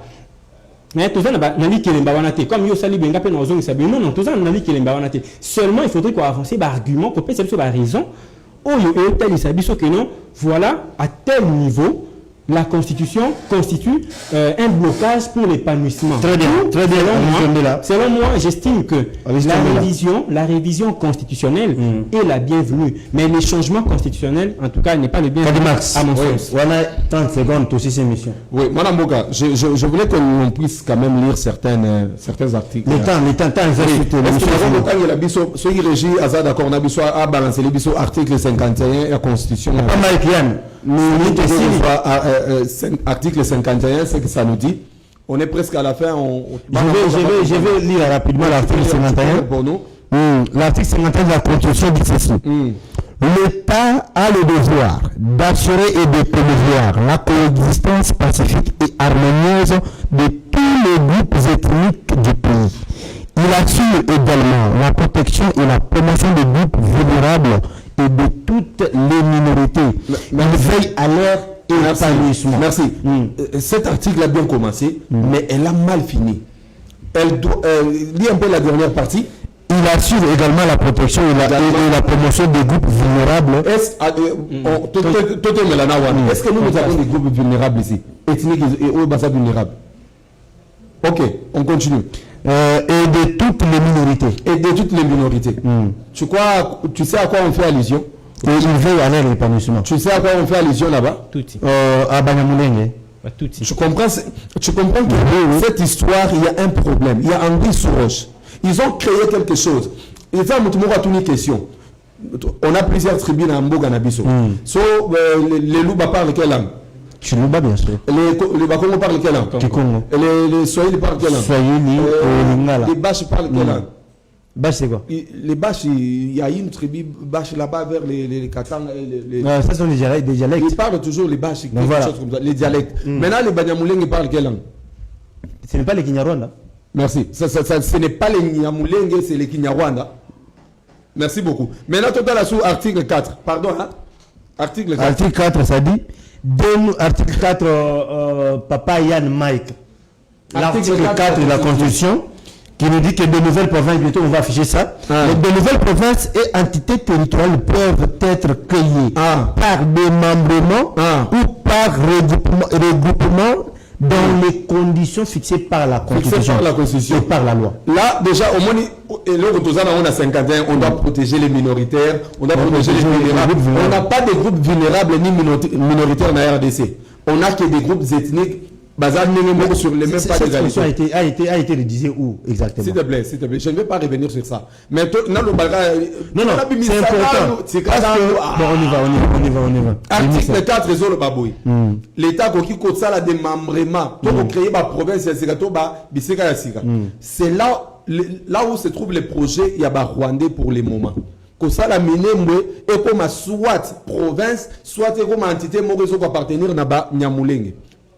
Seulement il faudrait qu'on avance par argument, qu'on peut se faire raison. Voilà, à tel niveau, la Constitution constitue un blocage pour l'épanouissement. Très bien. Selon moi, j'estime que la révision constitutionnelle est la bienvenue. Mais les changements constitutionnels, en tout cas, n'est pas le bienvenu à mon sens. On a 30 secondes pour ces émissions. Oui, Madame Boga, je voulais que l'on puisse quand même lire certains articles. Le temps, est-ce que la biso, ce qui régit, d'accord, on a besoin à balancer les biso article 51 et la Constitution. Pas mal, Kian. Article 51, c'est que ça nous dit. On est presque à la fin. Je vais lire rapidement l'article 51. Pour nous. L'article 51 de la Constitution dit ceci. L'État a le devoir d'assurer et de promouvoir la coexistence pacifique et harmonieuse de tous les groupes ethniques du pays. Il assure également la protection et la promotion des groupes vulnérables et de toutes les minorités. Il veille à leur épanouissement. Merci. Cet article a bien commencé, mais elle a mal fini. Lis un peu la dernière partie. Il assure également la protection et la promotion des groupes vulnérables. Est-ce que nous avons des groupes vulnérables ici, ethniques et vulnérables? Ok, on continue. Et de toutes les minorités. Tu sais à quoi on fait allusion? Et il veille à leur épanouissement. Tu sais à quoi on fait allusion là-bas? À Banyamulenge. Tu comprends que cette histoire, il y a un problème. Il y a Henri Souroche. Ils ont créé quelque chose. Ils ont une question. On a plusieurs tribus à Mboga Nabiso. Les Louba parlent quelle langue? Chiluba, bien sûr. Les Bakongo parlent quelle langue? Kikongo. Les Swahili parlent quelle langue? Swahili et Lingala. Les Baches parlent quelle langue? Bache, c'est quoi? Les Baches, il y a une tribu Bache là-bas vers les Katang. Ça sont des dialectes. Ils parlent toujours les Baches, voilà. Chose comme ça, les dialectes. Maintenant, les Banyamulenge parlent quelle langue? Ce n'est pas les Kinyarwanda. Merci. Ce n'est pas les Nyamulenge, c'est les Kinyarwanda. Merci beaucoup. Maintenant, total à sous article 4. Pardon, hein? Article 4. Article 4, ça dit. Article 4, Papa Yann Mike. L'article 4 de la Constitution qui nous dit que de nouvelles provinces, bientôt on va afficher ça. De nouvelles provinces et entités territoriales peuvent être créées par démembrement ou par regroupement dans les conditions fixées par la Constitution, et par la loi. Là, déjà, au moins, on a 51, on doit protéger les minoritaires, on doit protéger les vulnérables. On n'a pas de groupes vulnérables ni minoritaires dans la RDC. On n'a que des groupes ethniques basés sur les mêmes pas d'égalité. A été rédigé où exactement? S'il te plaît, je ne vais pas revenir sur ça. Mais c'est important. Bon, on y va. Article 4, réseau le babouille. L'État qui compte ça, la démembrement, pour créer ma province, c'est là où se trouvent les projets, il y a des Rwandais pour les moments. Que ça la minemwe et comme soit province, soit comme entité, mon réseau qui appartenir à Nyamulenge.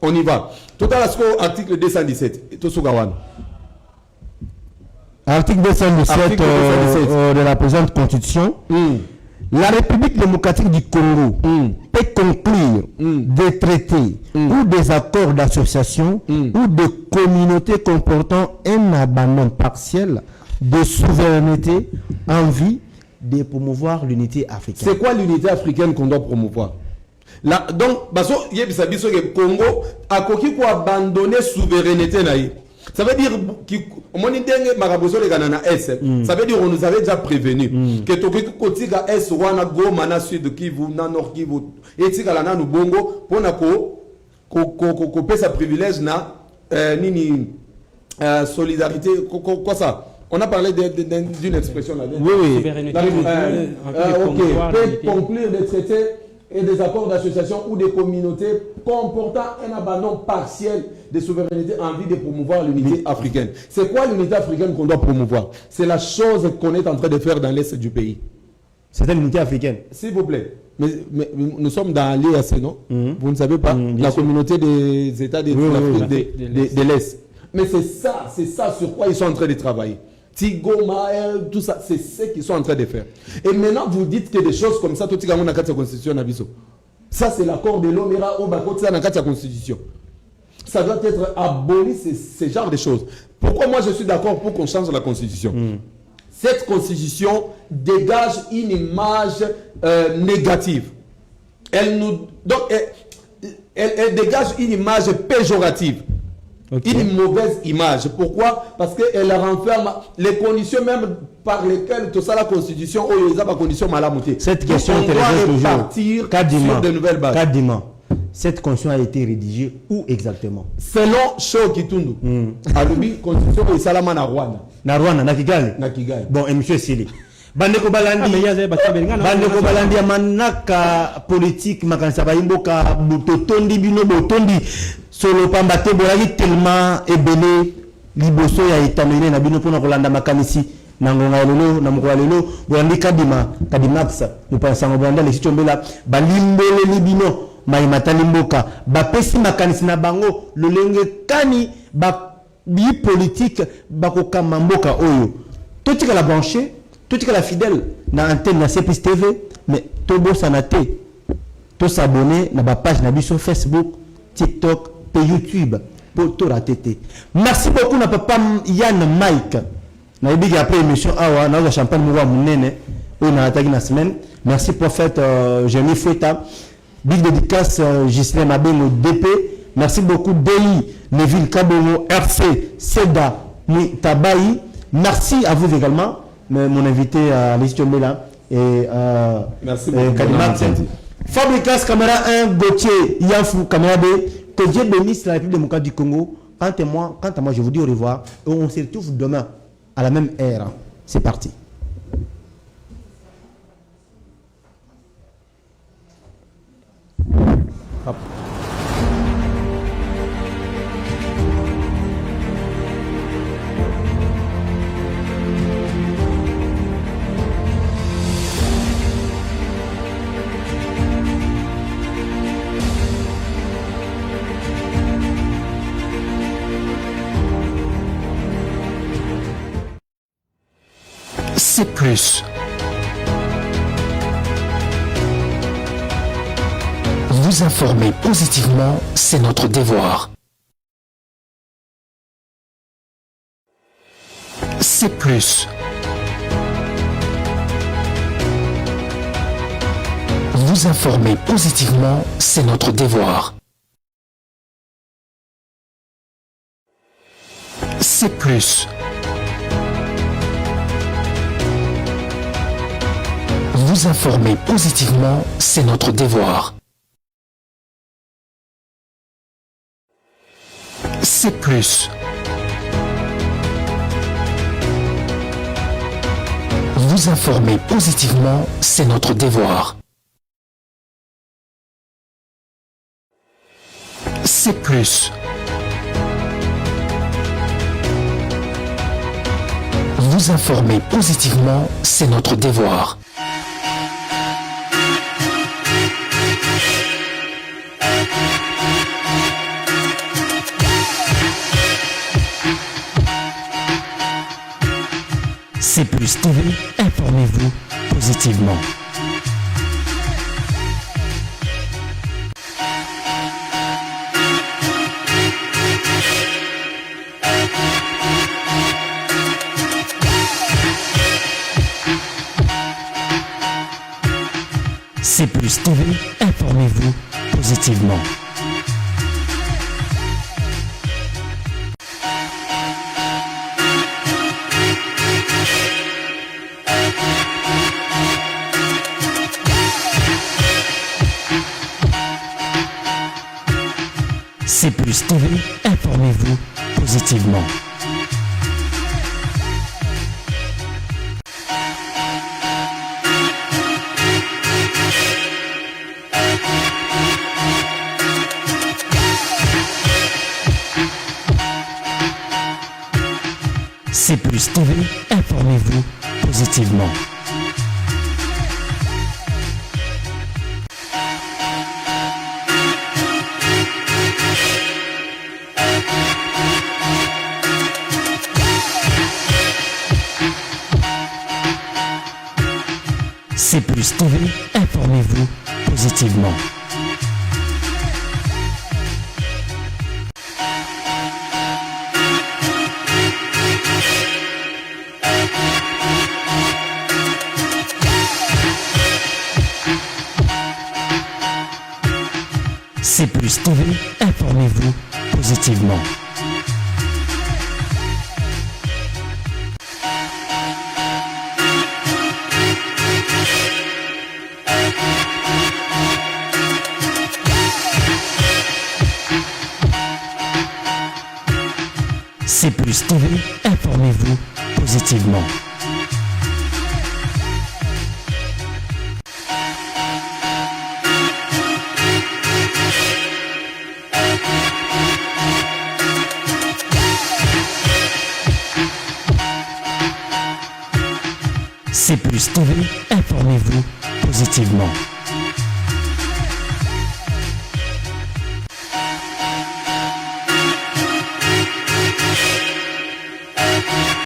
On y va. Tout à l'heure, article 217. Article 217 de la présente Constitution. La République démocratique du Congo peut conclure des traités ou des accords d'association ou de communauté comportant un abandon partiel de souveraineté en vue de promouvoir l'unité africaine. C'est quoi l'unité africaine qu'on doit promouvoir? Là, donc, le Congo a pour abandonner souveraineté. Ça veut dire ça veut dire on nous avait déjà prévenu que Toki Kotika S wana Goma na Sud Kivu na Nord Kivu et tika la na Bongo pour ko pesa privilège na nini solidarité quoi ça. On a parlé d'une expression là. Oui. Peut conclure des traités et des accords d'association ou des communautés comportant un abandon partiel de souveraineté en vue de promouvoir l'unité africaine. C'est quoi l'unité africaine qu'on doit promouvoir? C'est la chose qu'on est en train de faire dans l'Est du pays. C'est l'unité africaine. S'il vous plaît. Mais nous sommes dans l'EAC, non? Vous ne savez pas? La communauté des États de l'Est. Mais c'est ça sur quoi ils sont en train de travailler. Tigoma, tout ça, c'est ce qu'ils sont en train de faire. Et maintenant, vous dites que des choses comme ça, tout le monde a la constitution. Ça, c'est l'accord de l'Omera au Bakotsa dans la constitution. Ça doit être aboli, ce genre de choses. Pourquoi moi je suis d'accord pour qu'on change la constitution? Cette constitution dégage une image négative. Elle dégage une image péjorative. Une mauvaise image. Pourquoi? Parce qu'elle renferme les conditions même par lesquelles tout ça la constitution ou les conditions malamouté. Cette question doit partir sur de nouvelles bases. Cette constitution a été rédigée où exactement? Selon Shokitundu. Alubi constitution et Salama na Rwanda. Na Rwanda, na Kigali. Na Kigali. Bon, et monsieur Sili. Bandeko balandi ya manaka politique makanisa baimboka bototondi bino botondi solo pambate bolaki tellement ebele liboso ya etamene na bino pona kolanda makanisi na ngonga lelo na mkoa lelo bolandi kadimax mupansango bolanda lesi chombela balimbele libino maimata limboka bapesi makanisi na bango lolenge kani ba bi politique bakokama mboka oyo totika la brancher tout la fidèle na antenne na CPS TV mais tobo sanate to s'abonner na ba page na biso Facebook, TikTok et YouTube pour tout rater. Merci beaucoup na papa Yann Mike. Na bigi après émission awa na champagne mwa munene on a attaqué la semaine. Merci prophète Jérémy Foueta. Big dédicace Gislain Mabengo DP. Merci beaucoup Dei Neville Kabongo RC Seda Ni Tabayi. Merci à vous également. Mon invité à Listomela et merci beaucoup. Fabricas caméra 1 Gauthier Yafou caméra 2. Que Dieu bénisse la République démocratique du Congo. Quant à moi, je vous dis au revoir et on se retrouve demain à la même heure. C'est parti. Hop. C'est plus. Vous informer positivement, c'est notre devoir. C'est plus. Vous informer positivement, c'est notre devoir. C'est plus. Vous informer positivement, c'est notre devoir. C'est plus. Vous informer positivement, c'est notre devoir. C'est plus. Vous informer positivement, c'est notre devoir. C'est plus TV, informez-vous positivement. C'est plus TV, informez-vous positivement. C'est plus TV, informez-vous positivement. C'est plus TV, informez-vous positivement. C'est plus TV, informez-vous positivement. C'est plus TV, informez-vous positivement. C'est plus TV, informez-vous positivement. C'est plus TV, informez-vous positivement.